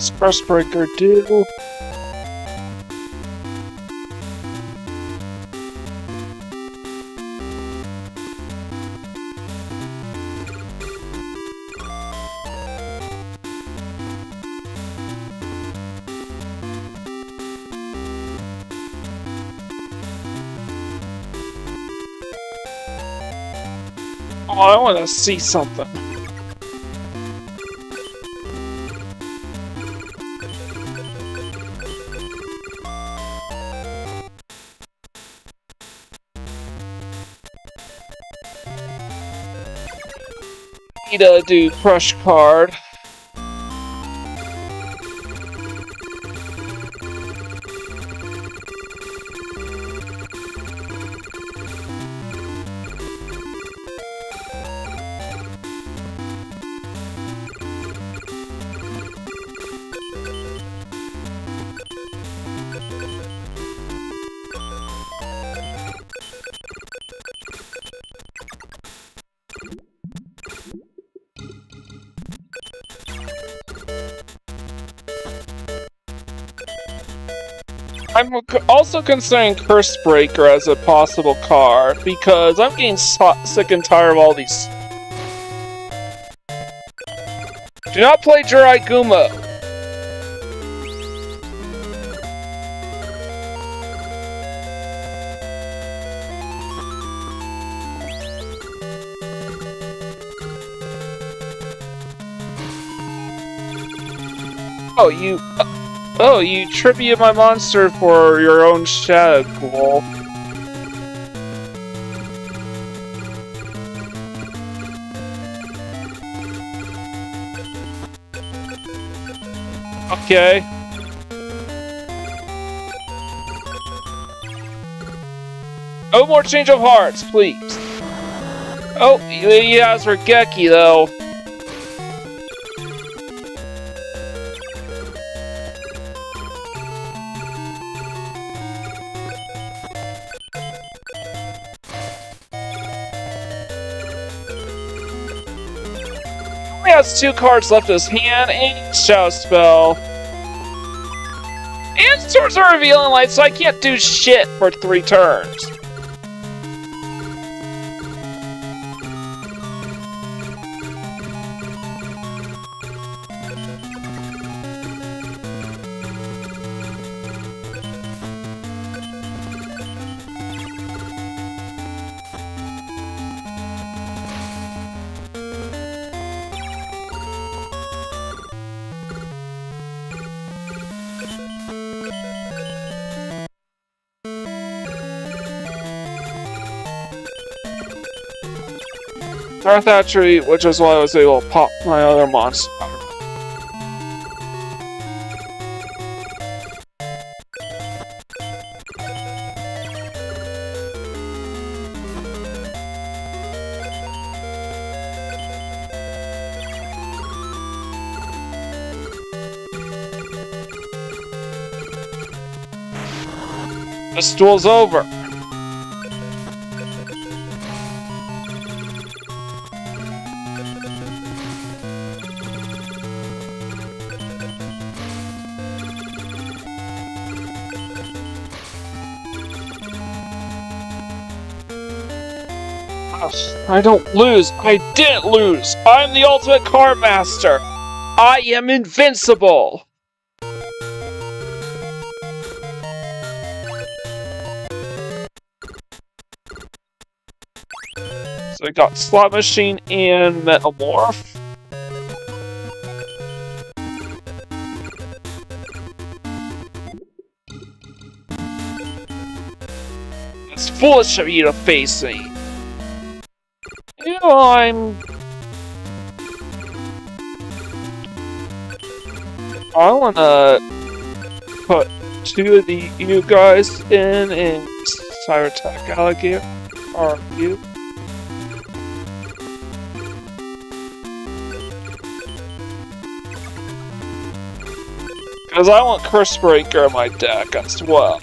S1: What's Curse Breaker do? Oh, I want to see something. Need to do Crush Card. I'm also considering Curse Breaker as a possible card, because I'm getting sick and tired of all these. Do not play Jirai Guma! Oh, you tribute my monster for your own shadow. Cool. Okay. No more change of hearts, please. Oh, he has Regeki, though. He has 2 cards left in his hand and Shadow Spell. And Swords of Revealing Light, so I can't do shit for 3 turns. Darth Attribute, which is why I was able to pop my other monster. This duel's over. I don't lose. I didn't lose. I'm the ultimate card master. I am invincible. So I got Slot Machine and Metamorph. It's foolish of you to face me. You know, I wanna put 2 of you guys in Cyber Attack Alligator. Or you. Because I want Curse Breaker in my deck as well.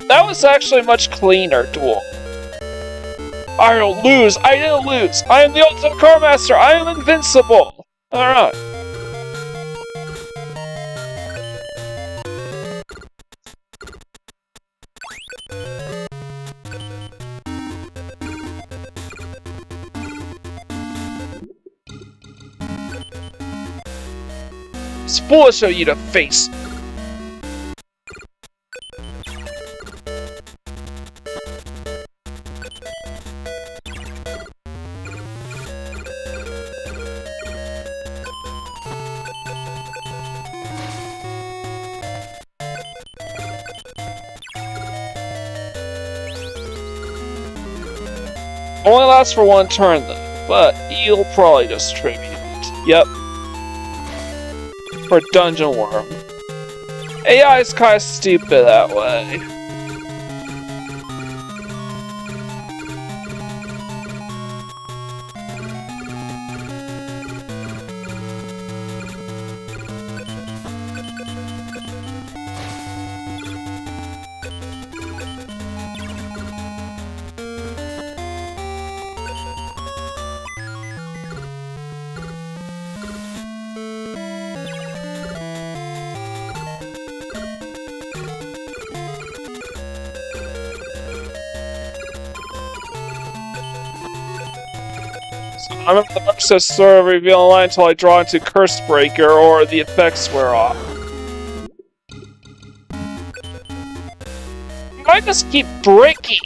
S1: That was actually much cleaner duel. I don't lose. I didn't lose. I am the ultimate car master. I am invincible. All right. It's foolish of you to face. Only lasts for one turn though, but you'll probably just tribute it. Yep. For Dungeon Worm. AI is kinda stupid that way. I remember the mark says sort of reveal a line until I draw into Curse Breaker or the effects wear off. I just keep breaking!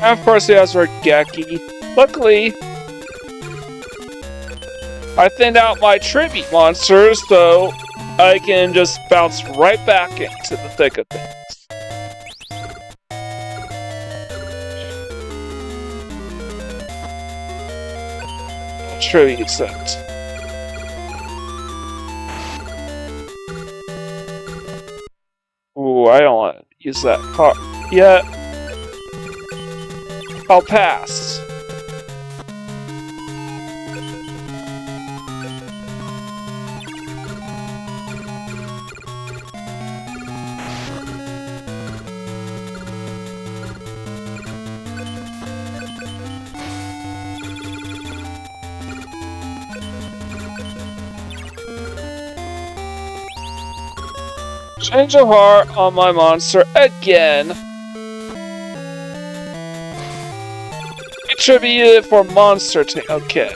S1: And of course he has Regeki. Luckily, I thinned out my tribute monsters, so I can just bounce right back into the thick of things. Tribute set. Ooh, I don't want to use that card yet. I'll pass. Change of heart on my monster again. Attributed for monster tank. Okay.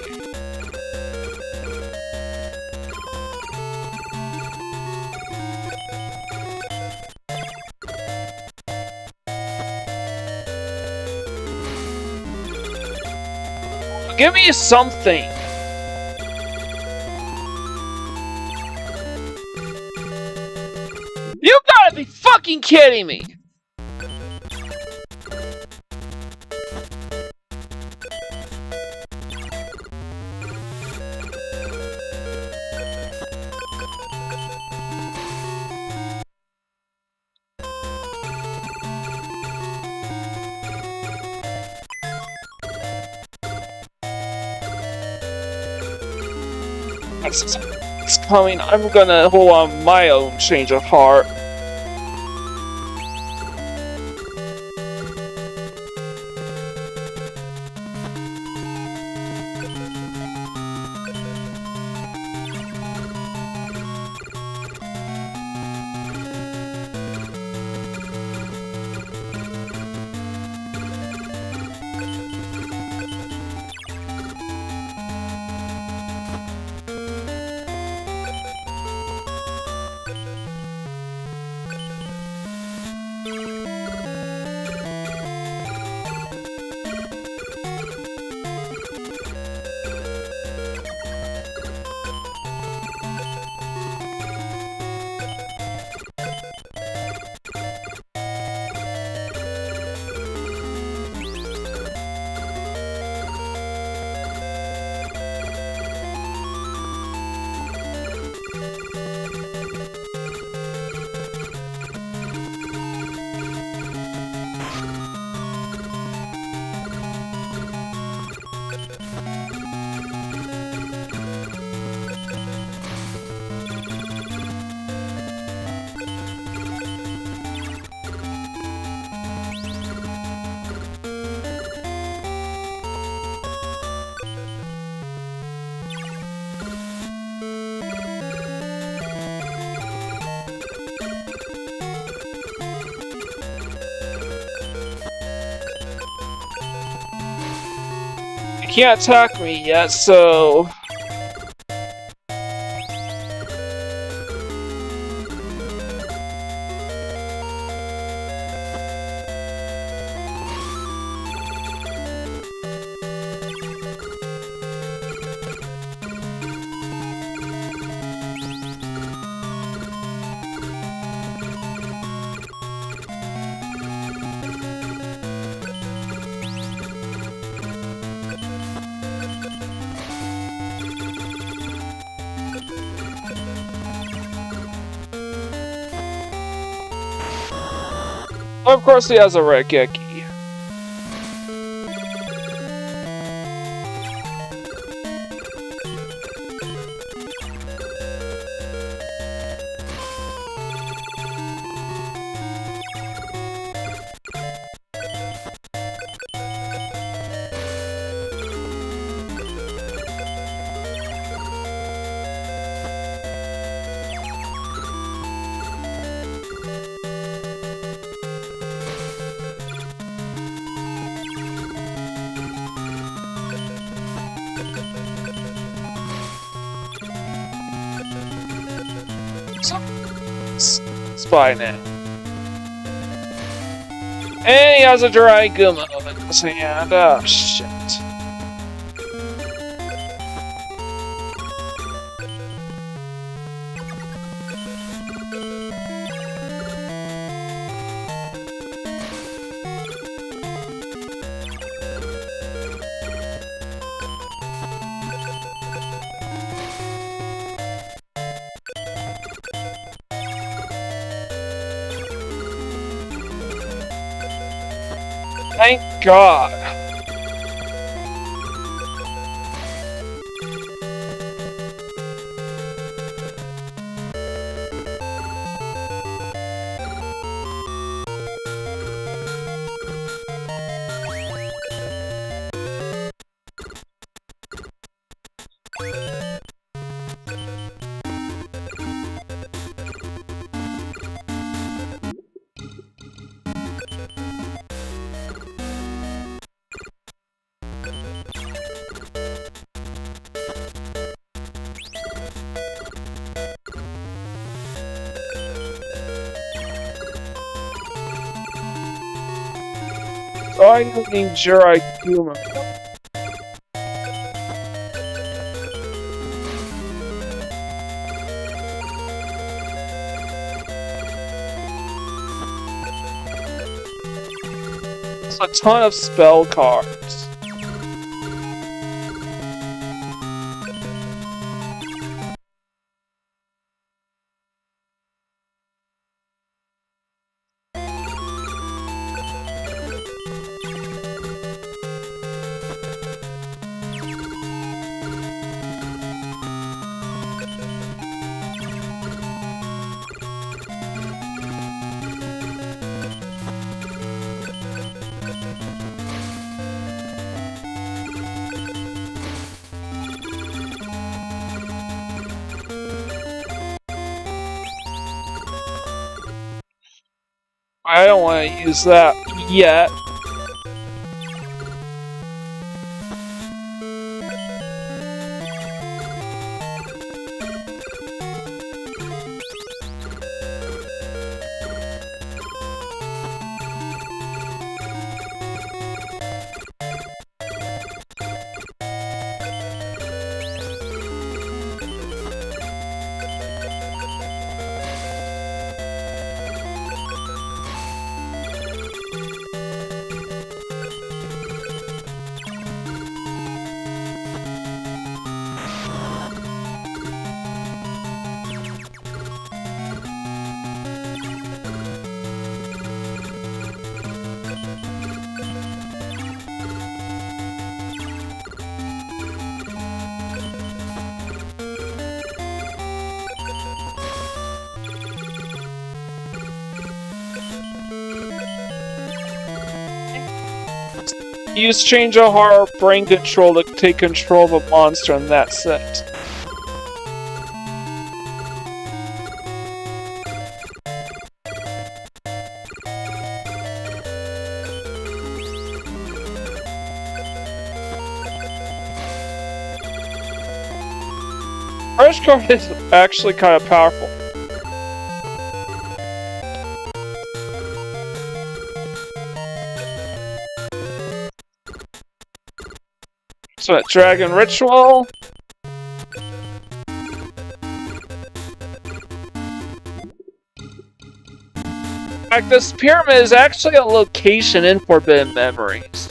S1: Give me something. You gotta be fucking kidding me! It's coming. I'm gonna hold on my own change of heart. can't attack me yet, so... Of course he has a Regeki. It's fine now. And he has a dry Guma in his hand. Oh, shit. Thank God. I don't need Jirai Kuma. It's a ton of spell cards. I don't want to use that yet. Use Change of Heart Brain Control to take control of a monster in that set. Crush Card is actually kind of powerful. So, Dragon Ritual. In fact, this pyramid is actually a location in Forbidden Memories.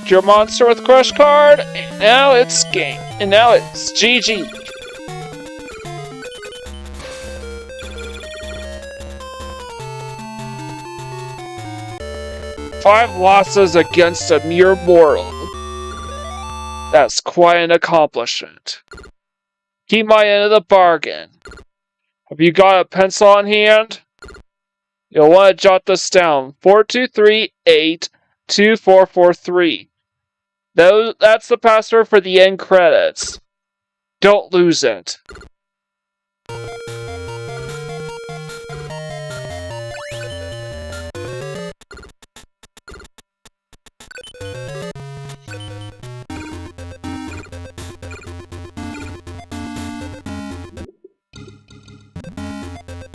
S1: Your monster with Crush Card, and now it's game. And now it's GG. Five losses against a mere mortal. That's quite an accomplishment. Keep my end of the bargain. Have you got a pencil on hand? You'll want to jot this down. 42382443. That's the password for the end credits. Don't lose it.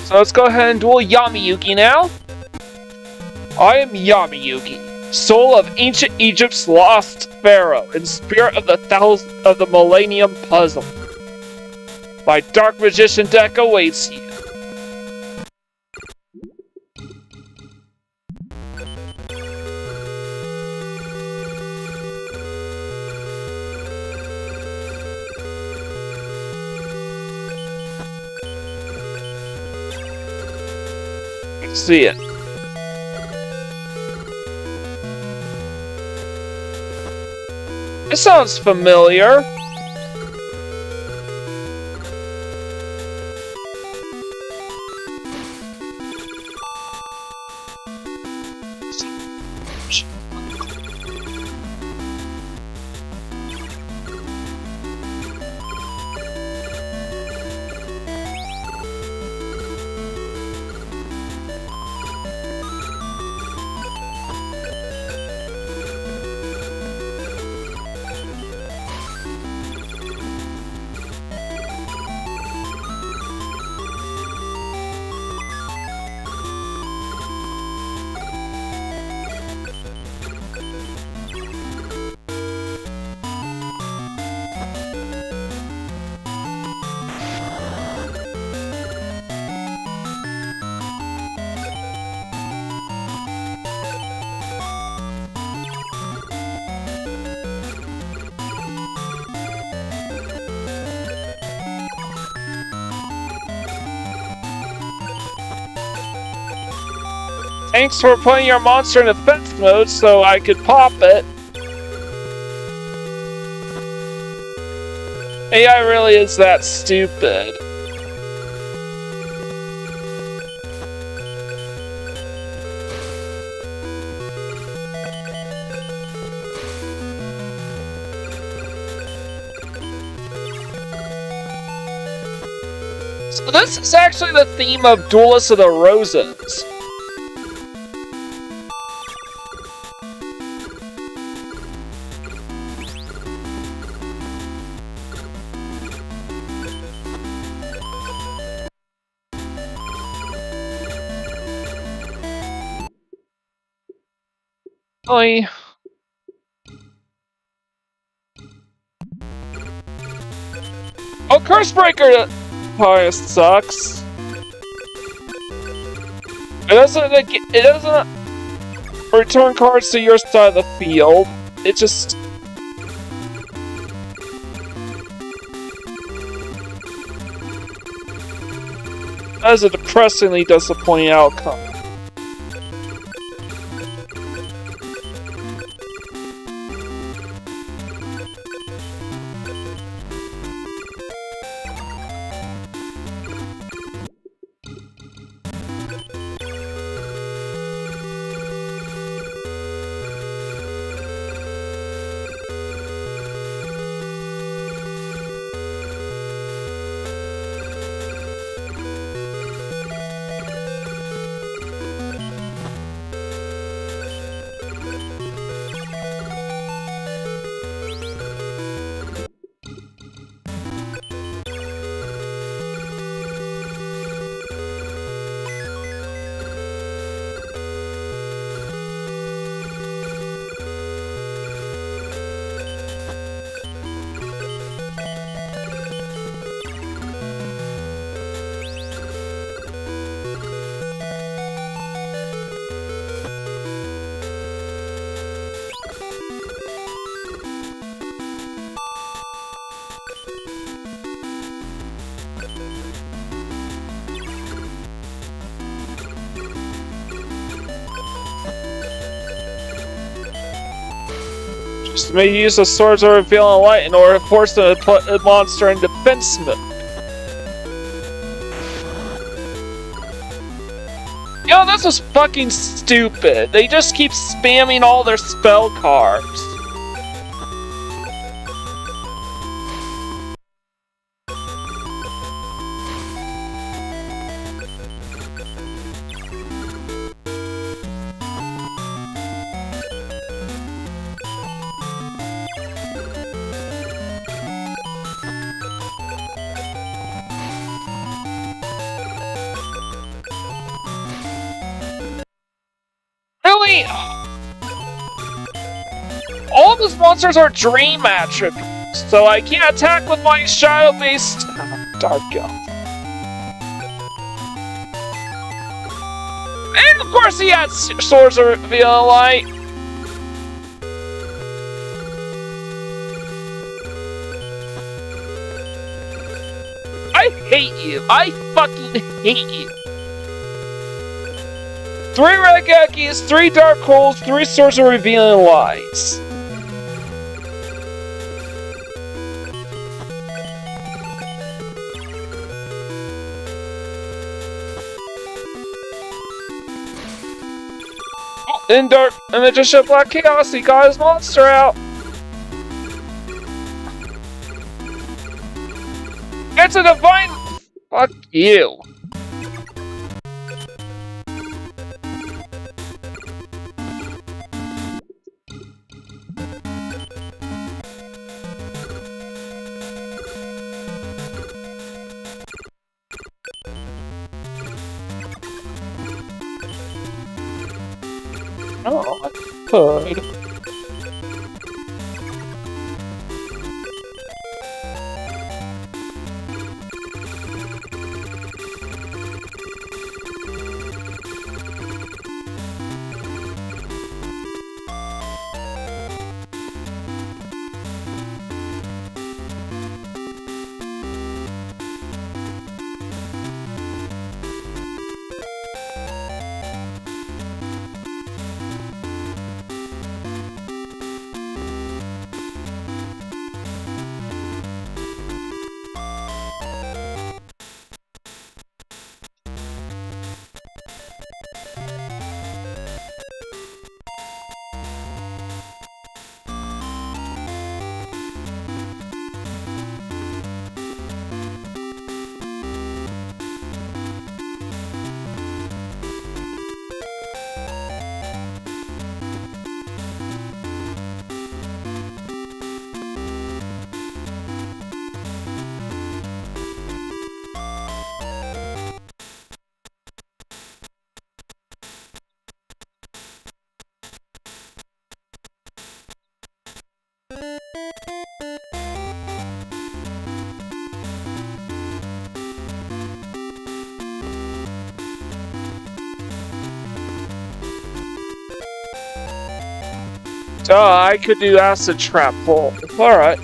S1: So let's go ahead and duel Yami Yugi now. I am Yami Yugi, soul of ancient Egypt's lost pharaoh and spirit of the Millennium Puzzle. My Dark Magician deck awaits you. See it. It sounds familiar. Thanks for putting your monster in defense mode so I could pop it. AI really is that stupid. So this is actually the theme of Duelist of the Roses. Oi. Oh, Curse Breaker! Oh, it sucks. It doesn't return cards to your side of the field. It just... That is a depressingly disappointing outcome. Just may use the swords of revealing light in order to force the monster in defense mode. Yo, this was fucking stupid. They just keep spamming all their spell cards. Really? All of those monsters are dream attributes, so I can't attack with my shadow-based Dark Elf. And of course he had swords of revealing light. I hate you. I fucking hate you. 3 red Gekis, 3 dark holes, 3 swords of revealing lights. In dark, and Magician Black Chaos, he got his monster out. It's a divine. Fuck you. Oh, I could. I could do acid trap pull. Alright.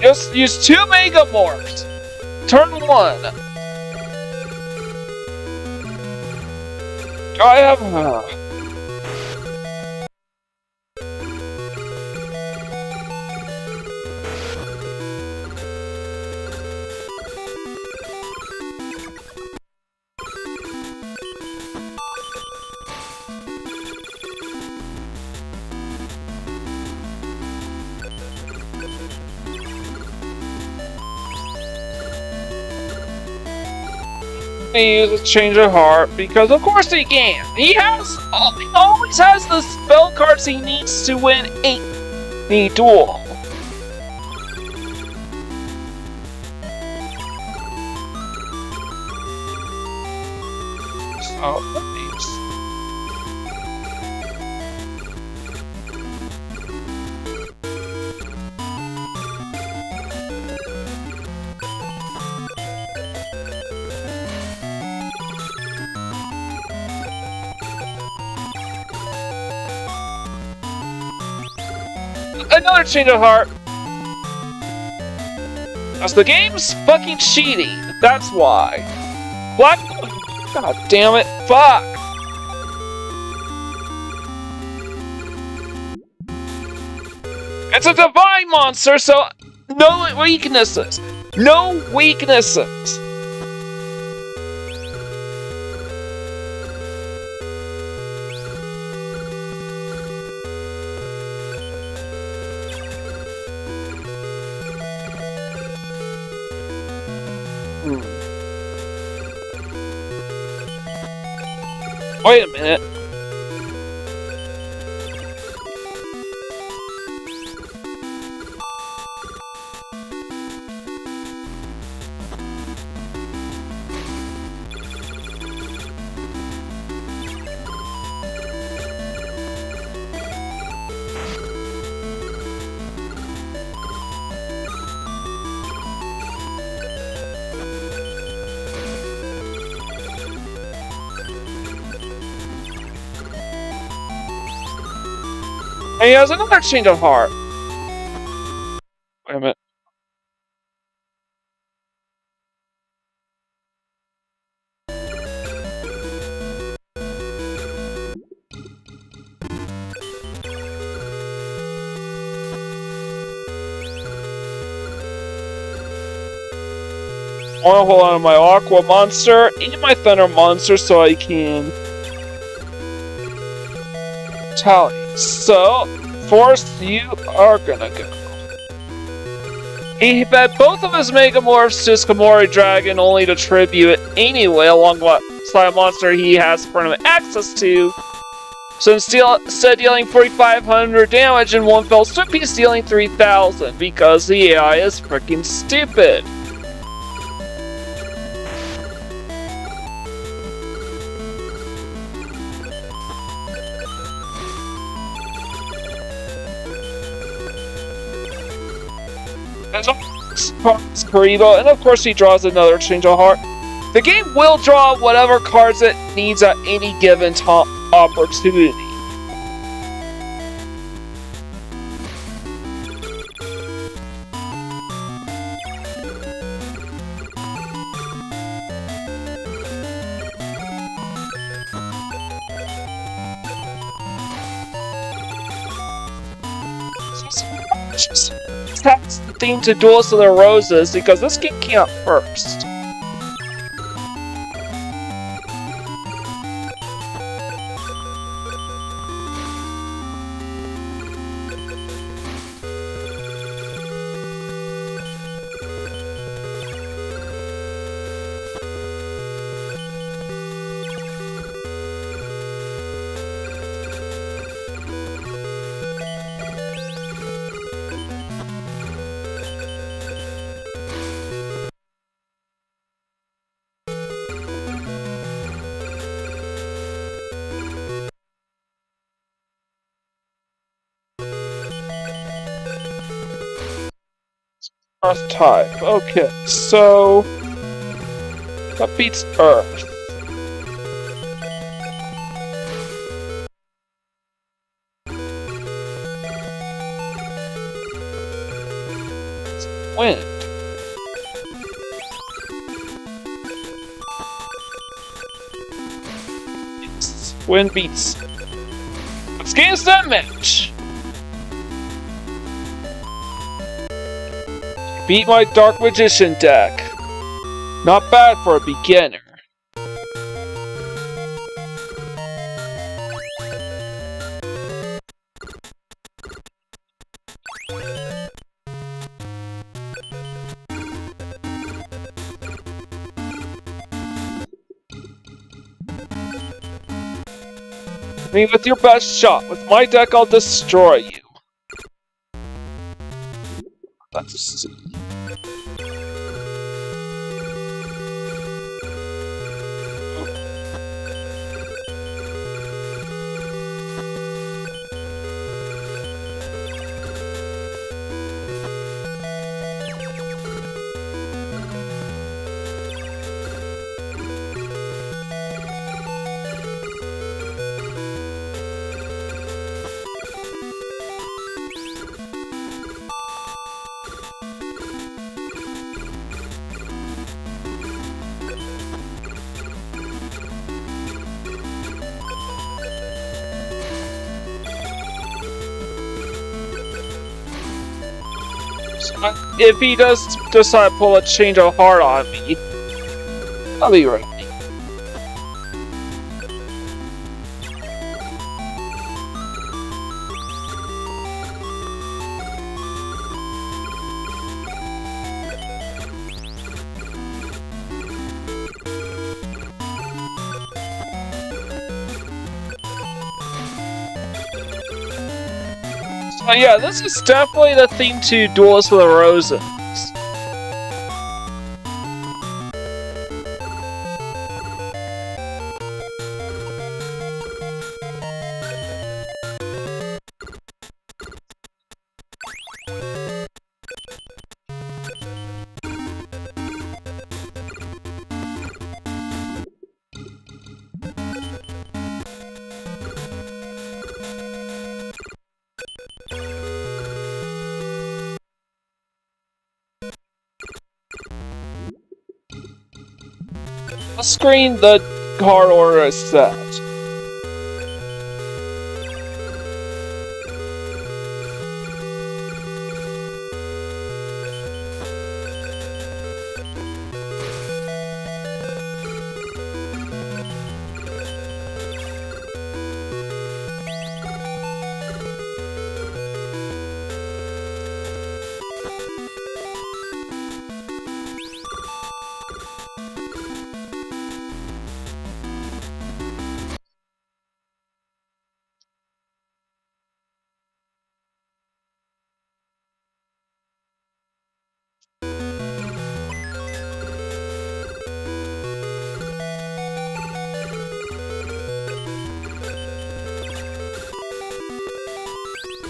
S1: Just use 2 Mega Morphs! Turn 1! I have... He use a change of heart because of course he can. He always has the spell cards he needs to win a duel. So nice. Another change of heart. As the game's fucking cheating. That's why. What? God damn it. Fuck. It's a divine monster, so no weaknesses. No weaknesses. Wait a minute. And he has another change of heart. Wait a minute. I want to hold on to my Aqua monster and my Thunder monster so I can tally. So, Force, you are gonna go. He fed both of his Mega Morphs to Skamori Dragon only to tribute it anyway, along with a monster he has permanent access to. So instead of dealing 4,500 damage in one fell swoop, he's dealing 3,000 because the AI is freaking stupid. Karibo, and of course he draws another change of heart. The game will draw whatever cards it needs at any given opportunity. That's the theme to Duels of the Roses because this game came out first. Earth type. Okay, so that beats Earth. Wind. Yes, wind beats. Let's get into that match. Beat my Dark Magician deck. Not bad for a beginner. Me with your best shot. With my deck, I'll destroy you. Let's see. If he does decide to pull a change of heart on me, I'll be ready. So yeah, this is definitely the theme to Duels with the Roses. The screen, the card order is set.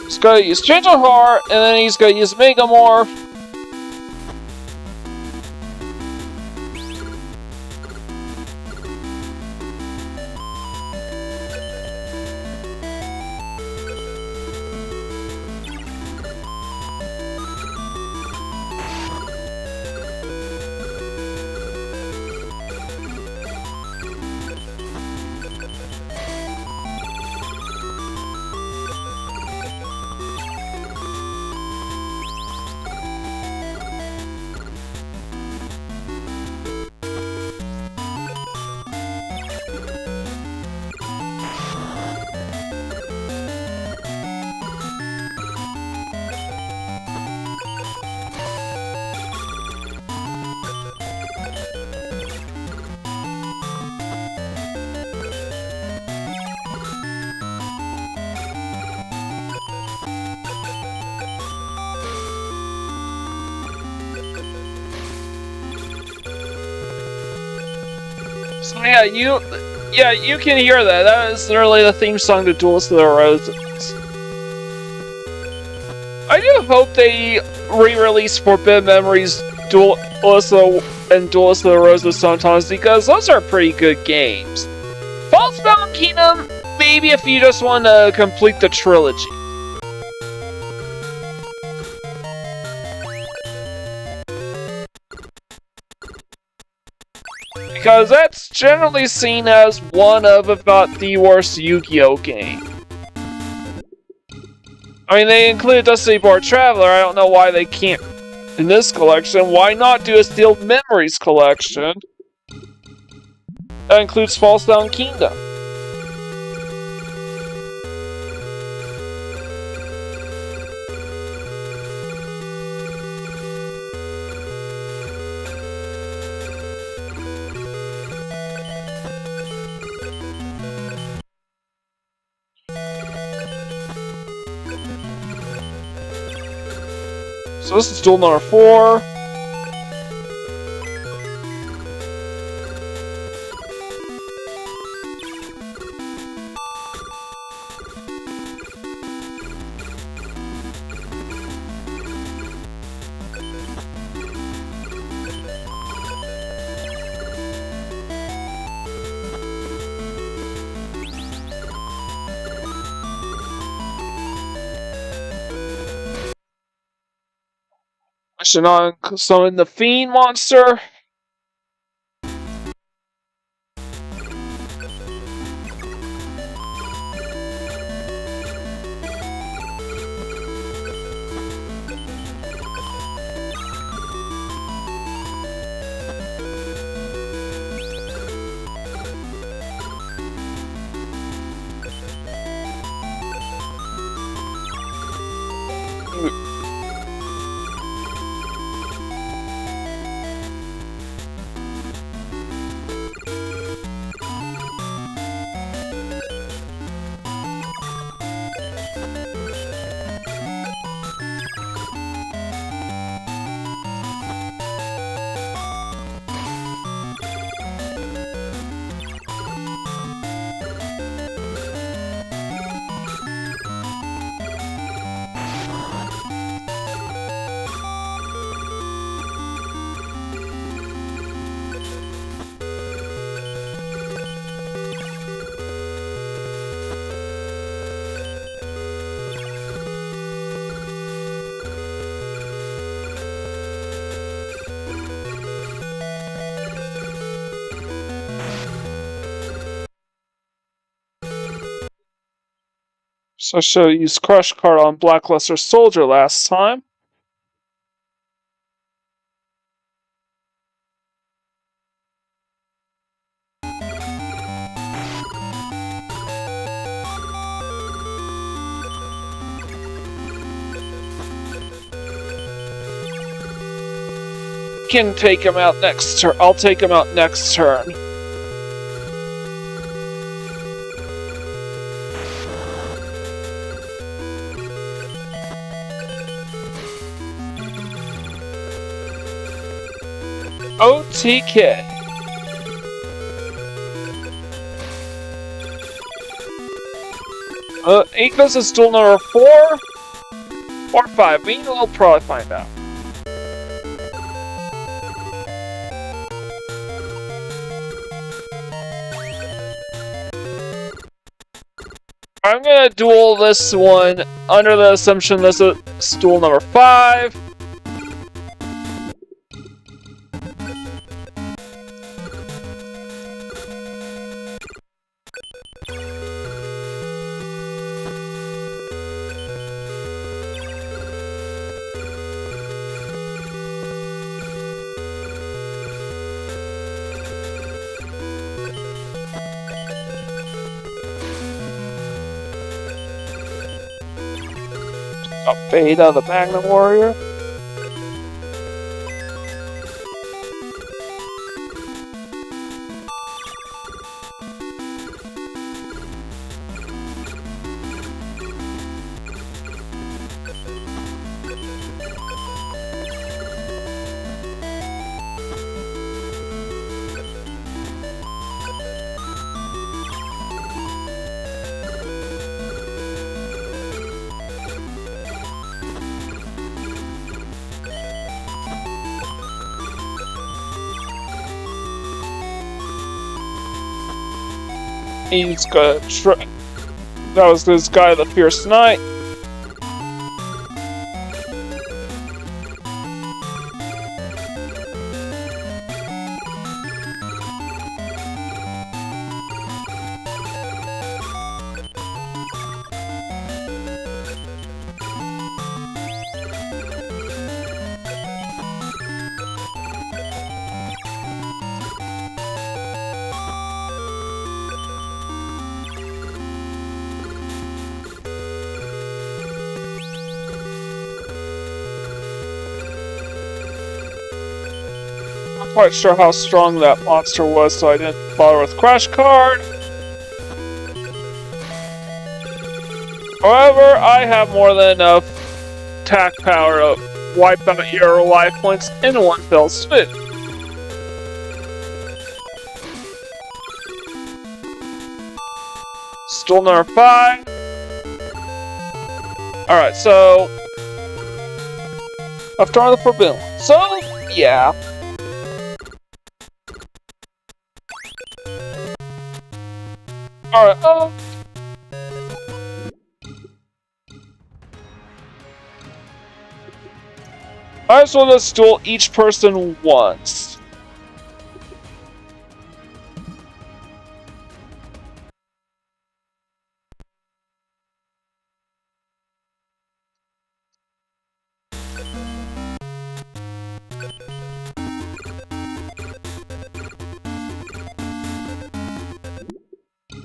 S1: He's gonna use Change of Heart, and then he's gonna use Mega Morph. So yeah, you can hear that. That is literally the theme song to Duels to the Roses. I do hope they re-release Forbidden Memories, Duelist and Duelist of the Roses sometimes, because those are pretty good games. Falsebound Kingdom, maybe if you just want to complete the trilogy. Because that's generally seen as one of, if not the worst, Yu-Gi-Oh! Game. I mean, they included Destiny Board Traveler, I don't know why they can't in this collection. Why not do a Sealed Memories collection that includes Falsebound Kingdom? So this is duel number 4. I should not summon the Fiend monster. So I should have used Crush Card on Blackluster Soldier last time. Can take him out next turn. I'll take him out next turn. OTK. Ignis is duel number 4 or 5. We'll probably find out. I'm gonna duel this one under the assumption this is duel number 5. Beta, the Magnum Warrior. He's gonna try. That was this guy, the Fierce Knight. Quite sure how strong that monster was, so I didn't bother with Crash Card. However, I have more than enough attack power to wipe out your life points in one fell swoop. Stool number 5. Alright, so after all the Forbidden One. So, yeah. Alright, I just want to duel each person once.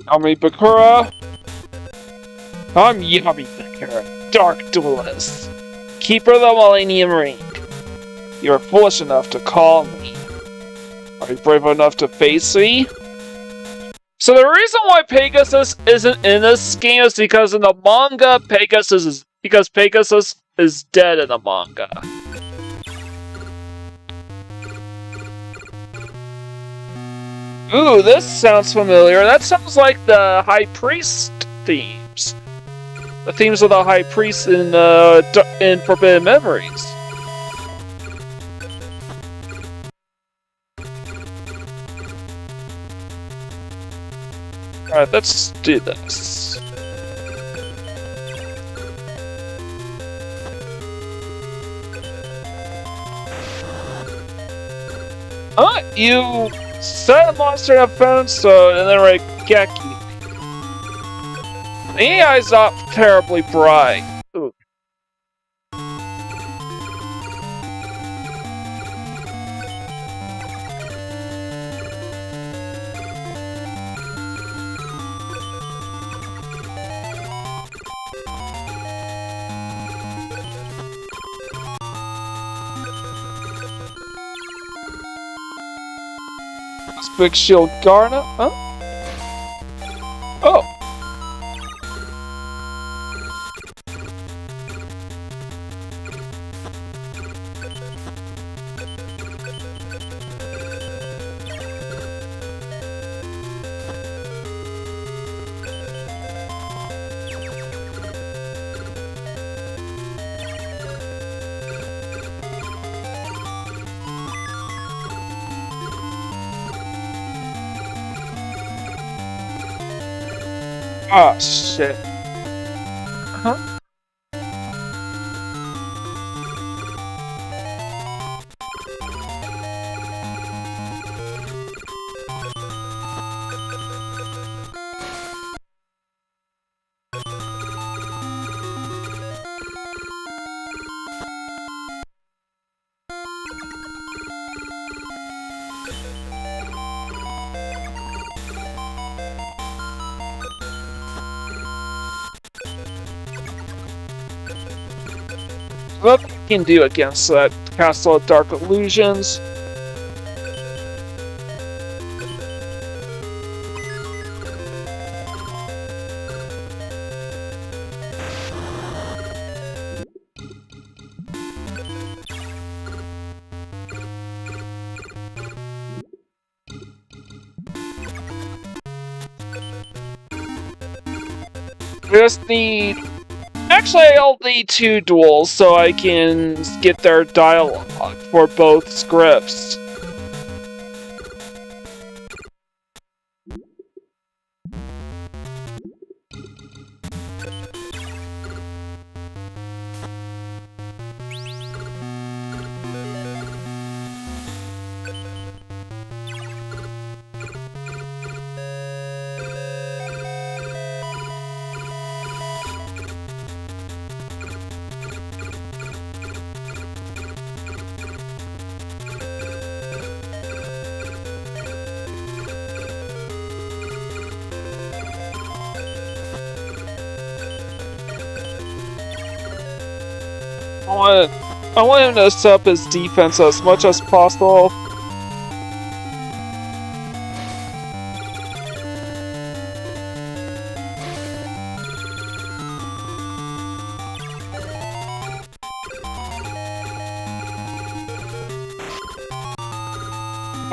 S1: Yami Bakura. I'm Yami Bakura, Dark Duelist, Keeper of the Millennium Ring. You are foolish enough to call me. Are you brave enough to face me? So the reason why Pegasus isn't in this game is because in the manga, Pegasus is dead in the manga. Ooh, this sounds familiar. That sounds like the High Priest themes. The themes of the High Priest in Forbidden Memories. Alright, let's do this. You set a monster up phone, so and then right Geki. The AI's not terribly bright. Ooh. Big Shield Garna? Huh? Oh. Ah, shit. Huh? What we can do against that Castle of Dark Illusions? We just need... Actually, I'll need 2 duels so I can get their dialogue for both scripts. I want him to set up his defense as much as possible.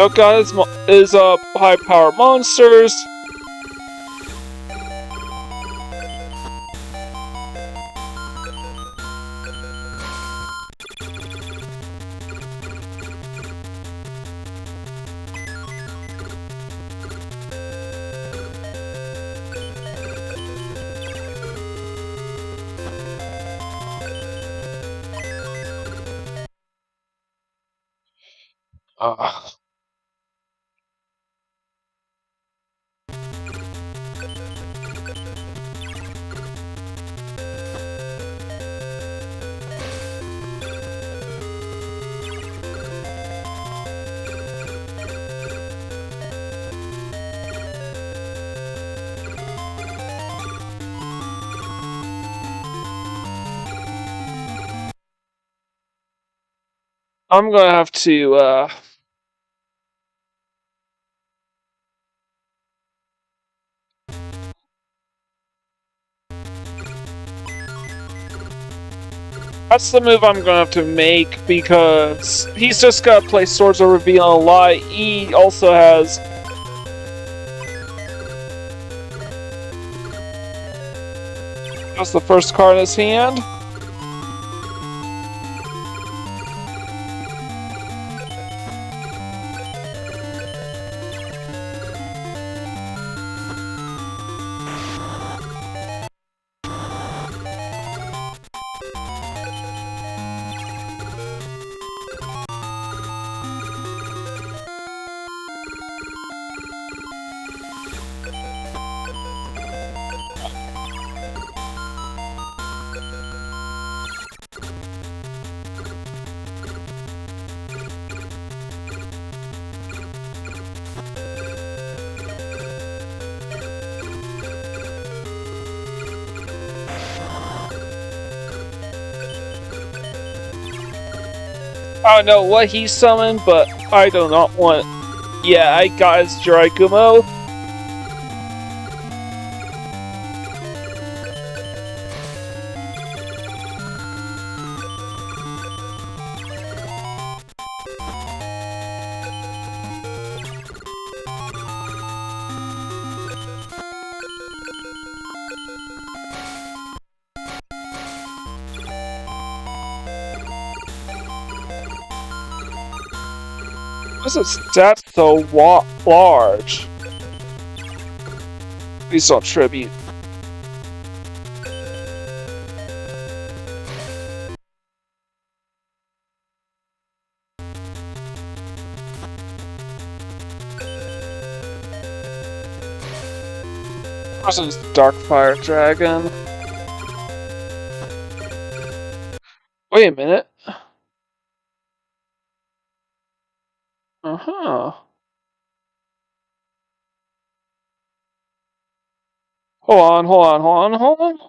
S1: Oh god, is high power monsters. I'm gonna have to, that's the move I'm gonna have to make, because he's just gotta play Swords of Reveal and Lie. He also has... That's the first card in his hand. I don't know what he summoned, but I do not want... Yeah, I got his Jiraikumo. What's its stats so large? Please don't tribute. What's its Darkfire Dragon? Wait a minute. Uh-huh. Hold on.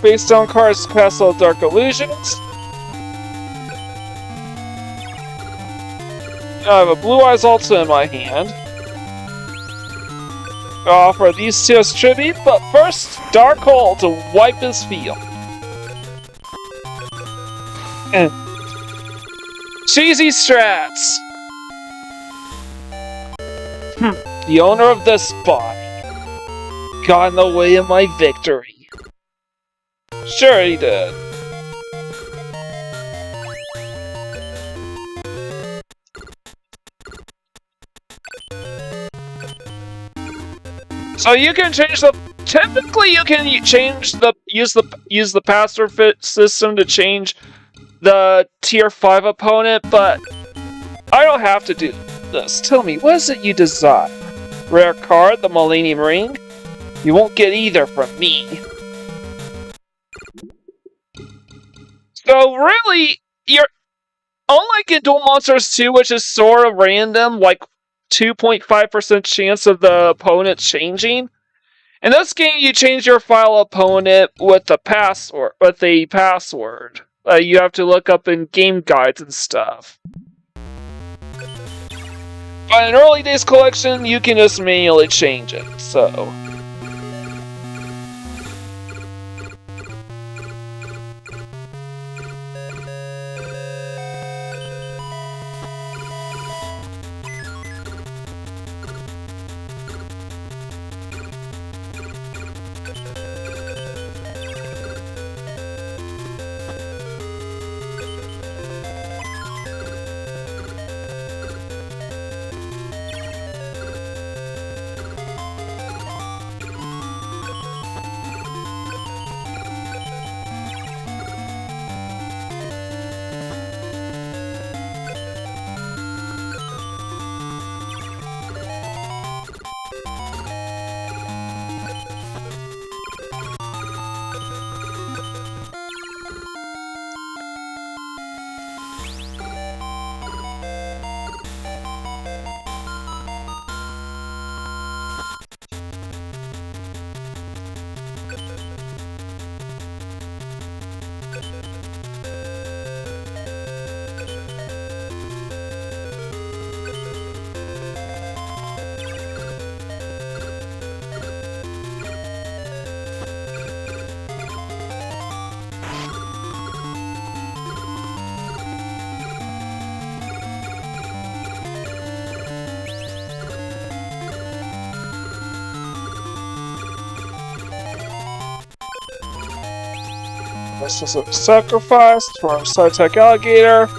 S1: Based on cards, Castle of Dark Illusions. I have a Blue Eyes Ultra in my hand. I'll offer these two as tribute, but first, Dark Hole to wipe his field. Cheesy strats! The owner of this body got in the way of my victory. Sure he did. So you can change the... Typically you can change the use the password fit system to change the tier 5 opponent, but I don't have to do this. Tell me, what is it you desire? Rare card, the Millennium Ring? You won't get either from me. So really, you're unlike in Duel Monsters 2, which is sort of random, like 2.5% chance of the opponent changing. In this game, you change your file opponent with a password. You have to look up in game guides and stuff. But in early days collection, you can just manually change it. So. This was a sacrifice for a Side-Tech Alligator.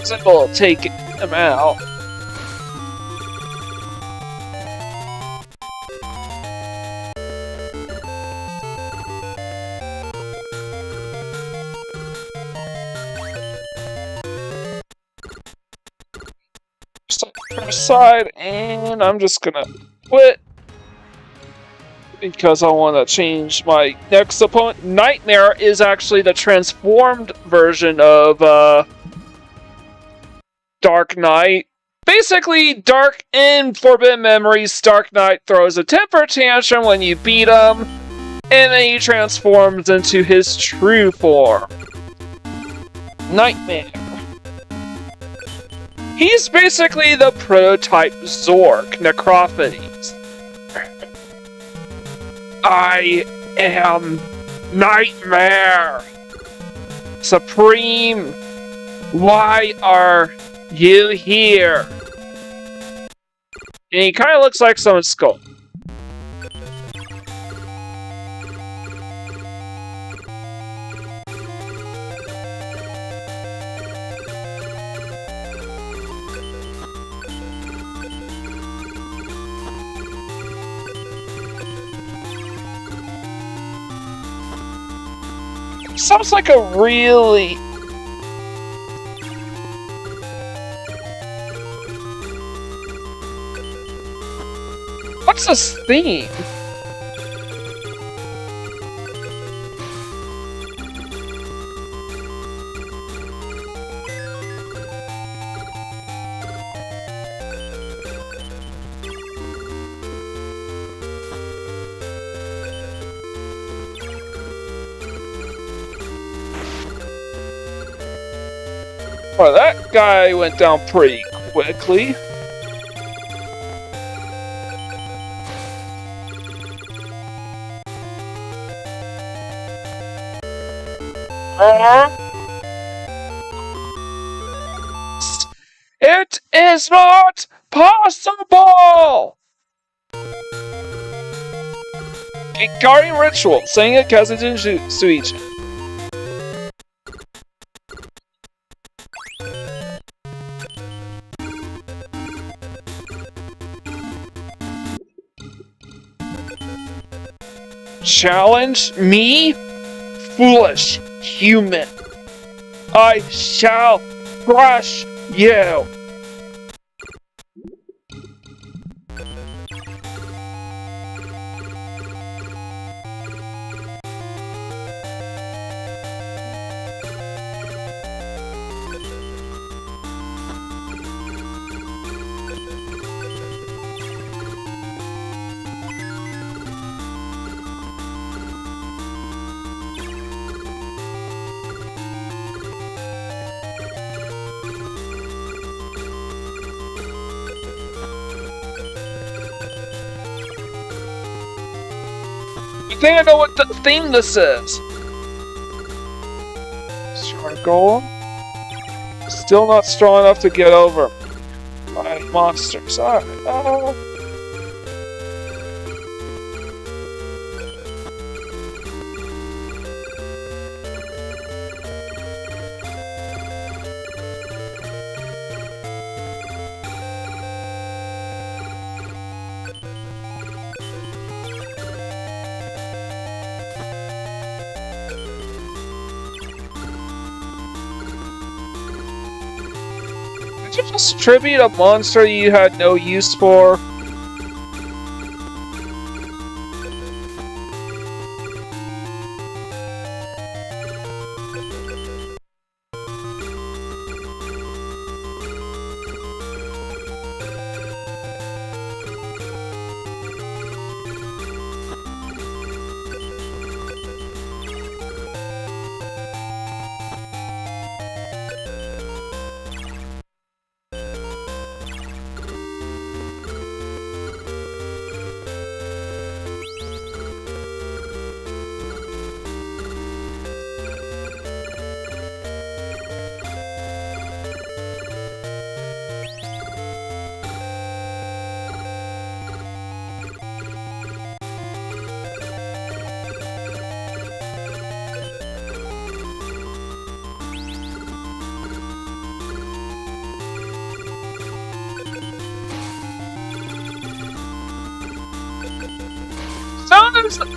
S1: Simple, take him out. Aside, and I'm just gonna quit because I want to change my next opponent. Nitemare is actually the transformed version of DarkNite. Basically, Dark in Forbidden Memories, DarkNite throws a temper tantrum when you beat him, and then he transforms into his true form. Nitemare. He's basically the prototype Zork, Necrophanes. I am Nitemare. Supreme, why are you here? And he kind of looks like someone's skull. Sounds like a really... What's this theme? Well, that guy went down pretty quickly. It is not possible! Guardian Ritual, saying it Kazujin Suichi. Challenge me? Foolish human. I shall crush you. I think I know what the theme this is. Strong Golem. Still not strong enough to get over. Fighting monsters. Alright. Did you just tribute a monster you had no use for?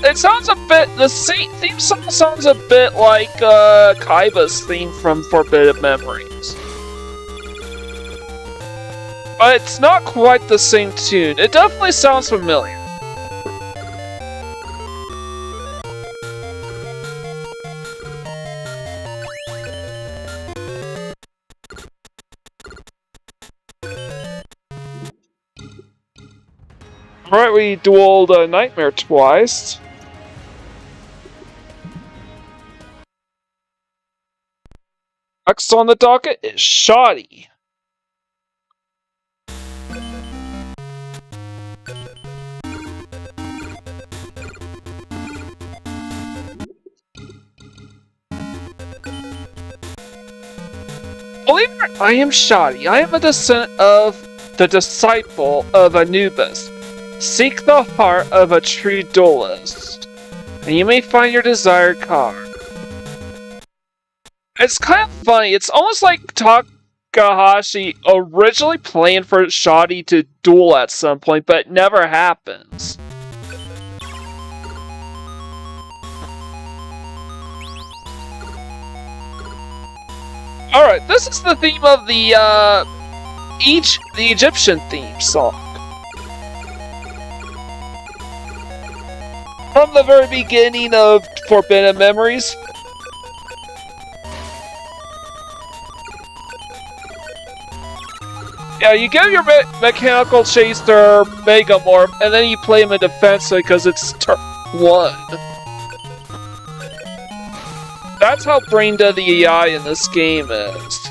S1: It sounds a bit. The theme song sounds a bit like Kaiba's theme from Forbidden Memories, but it's not quite the same tune. It definitely sounds familiar. Alright, we dueled Nightmare twice. Next on the docket is Shadi. Believe it or not, I am Shadi. I am a descendant of the disciple of Anubis. Seek the heart of a true duelist, and you may find your desired card. It's kind of funny. It's almost like Takahashi originally planned for Shadi to duel at some point, but it never happens. Alright, this is the theme of the Egyptian theme song. From the very beginning of Forbidden Memories. Yeah, you get your mechanical chaser Megamorph, and then you play him in defense because it's turn 1. That's how brain dead the AI in this game is.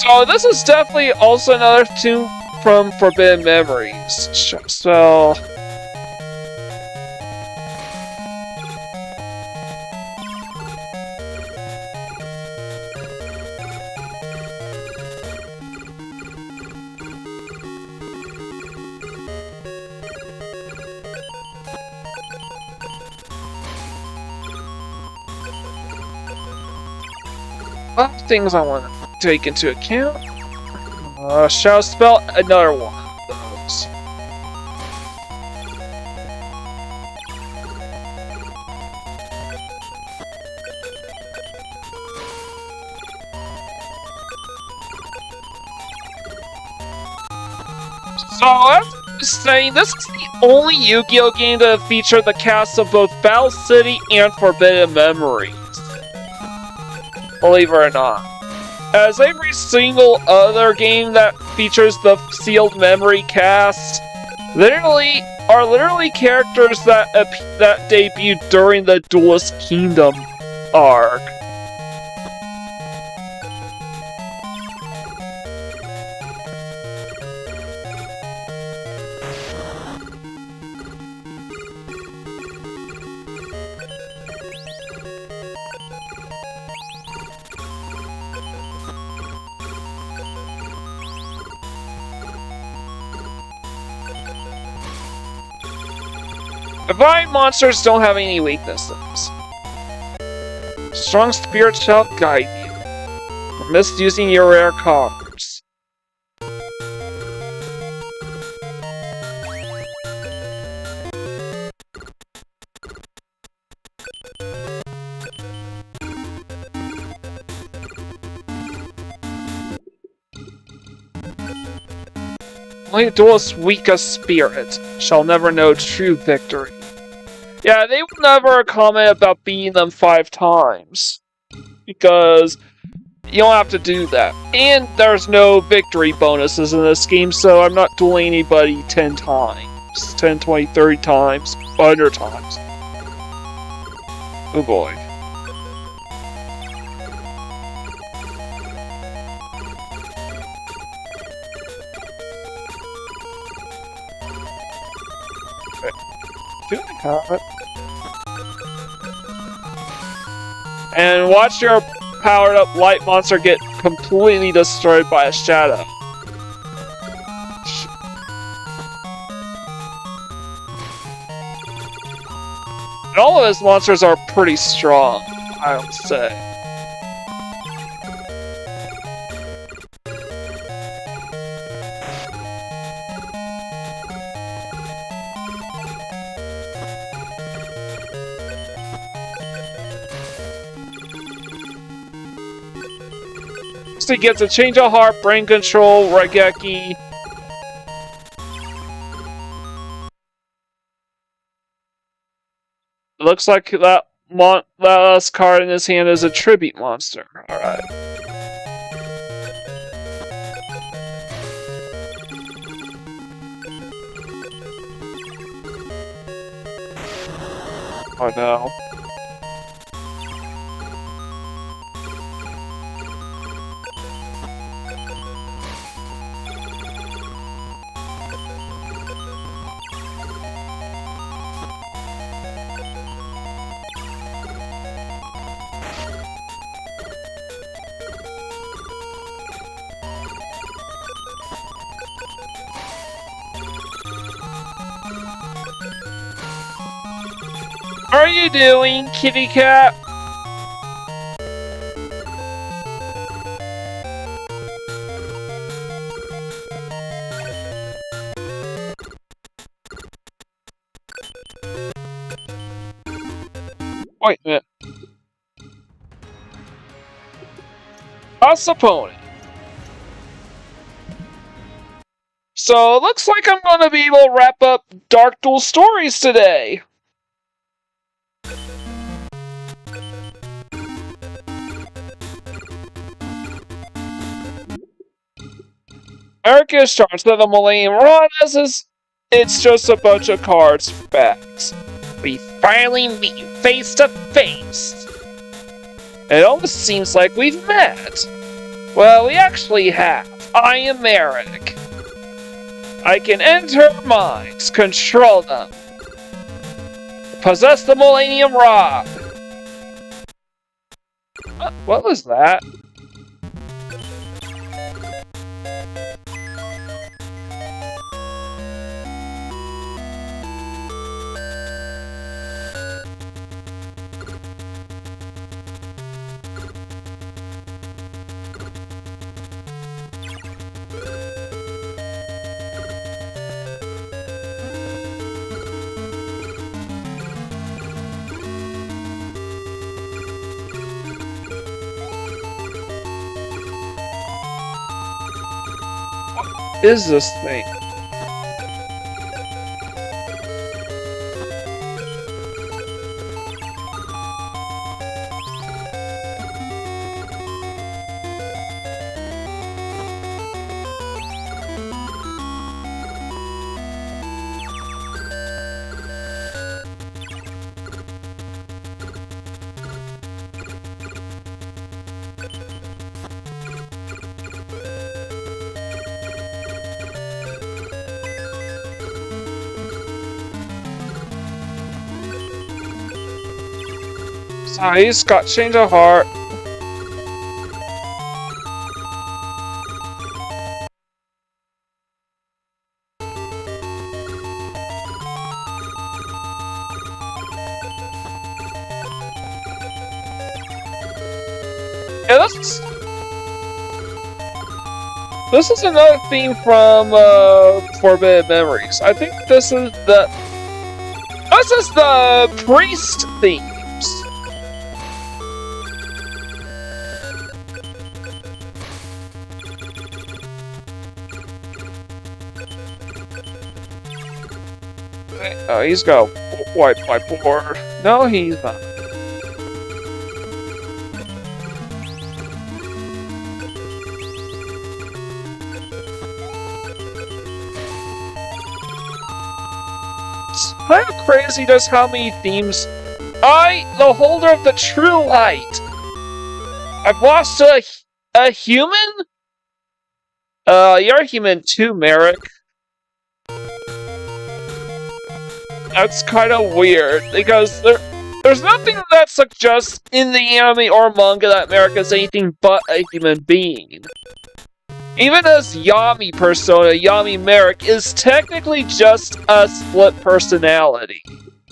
S1: So this is definitely also another tune from Forbidden Memories. So things I want to take into account. Shall spell another one of those. So as I was saying, this is the only Yu-Gi-Oh game to feature the cast of both Battle City and Forbidden Memories. Believe it or not. As every single other game that features the sealed memory cast are literally characters that debuted during the Duelist Kingdom arc. Divine monsters don't have any weaknesses. Strong spirit shall guide you. Misusing your rare cards. Only duelist's weakest spirit shall never know true victory. Yeah, they will never comment about beating them 5 times. Because you don't have to do that. And there's no victory bonuses in this game, so I'm not dueling anybody 10 times. 10, 20, 30 times. 100 times. Oh boy. Do I have it? And watch your powered up light monster get completely destroyed by a shadow. And all of his monsters are pretty strong, I would say. He gets a change of heart, brain control, Raigeki. Looks like that last card in his hand is a tribute monster. Alright. Oh no. you doing, kitty cat? Wait a minute. Asapone. So it looks like I'm gonna be able to wrap up Dark Duel Stories today. Marik Ishtar, instead of the Millennium Ranas, it's just a bunch of cards facts. We finally meet face to face. It almost seems like we've met. Well, we actually have. I am Marik. I can enter minds, control them, possess the Millennium Rod. What was that? Is this thing? He's got change of heart. Yeah, this is another theme from Forbidden Memories. I think this is the priest theme. Oh, he's got to wipe my board. No, he's not. It's kind of crazy just how many themes. The holder of the true light. I've lost a human? You're a human too, Marik. That's kind of weird, because there's nothing that suggests in the anime or manga that Marik is anything but a human being. Even as Yami persona, Yami Marik is technically just a split personality,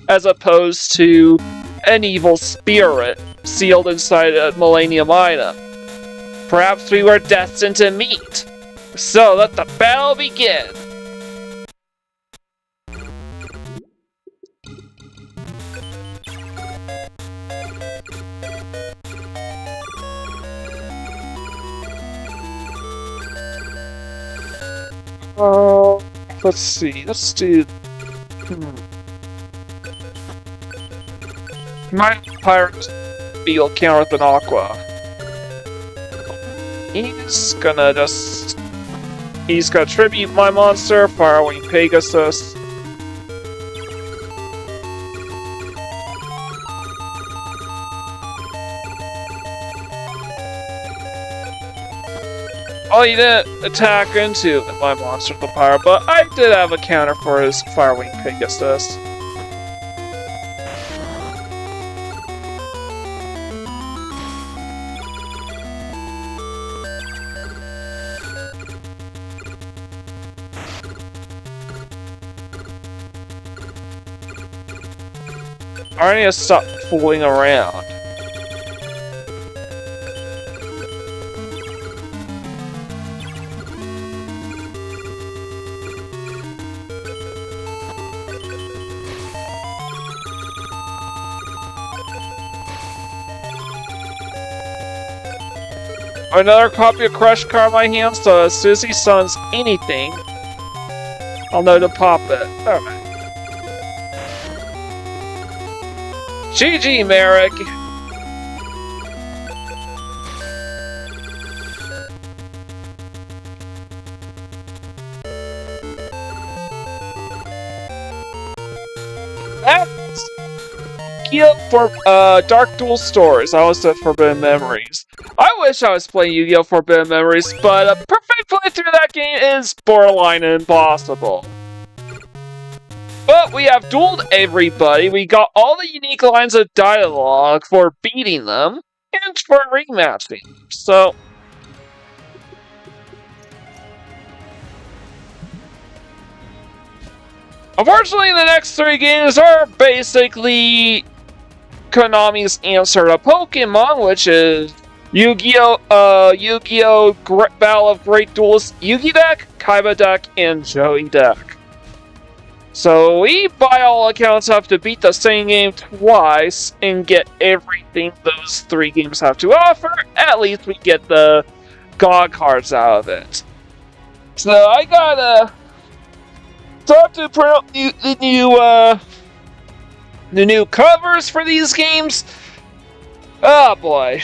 S1: as opposed to an evil spirit sealed inside a Millennium item. Perhaps we were destined to meet. So let the battle begin! Let's see. Let's do. My pirate field counter with an aqua. He's gonna tribute my monster, Firewing Pegasus. Oh, he didn't attack into my monster with the pyre, but I did have a counter for his Firewing Pegasus. I need to stop fooling around. Another copy of Crush Car in my hands, so as soon as he suns anything, I'll know to pop it. Alright. GG, Marik! That's Yugioh for Dark Duel Stories. I always said Forbidden Memories. I wish I was playing Yu-Gi-Oh! Forbidden Memories, but a perfect playthrough of that game is borderline impossible. But we have dueled everybody, we got all the unique lines of dialogue for beating them, and for rematching. So... unfortunately, the next 3 games are basically Konami's answer to Pokemon, which is Yu-Gi-Oh! Battle of Great Duels Yugi deck, Kaiba deck, and Joey deck. So we, by all accounts, have to beat the same game twice and get everything those 3 games have to offer. At least we get the God cards out of it. So I gotta start to print out the new covers for these games. Oh boy.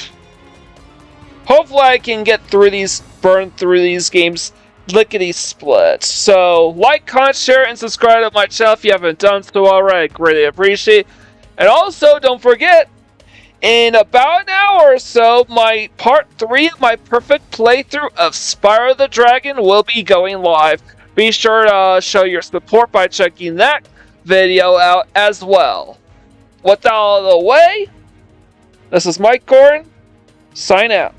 S1: Hopefully I can get through these, burn through these games lickety-split. So, like, comment, share, and subscribe to my channel if you haven't done so already. I greatly appreciate it. And also, don't forget, in about an hour or so, my part 3 of my perfect playthrough of Spyro the Dragon will be going live. Be sure to show your support by checking that video out as well. With that out of the way, this is Mike Gordon, sign out.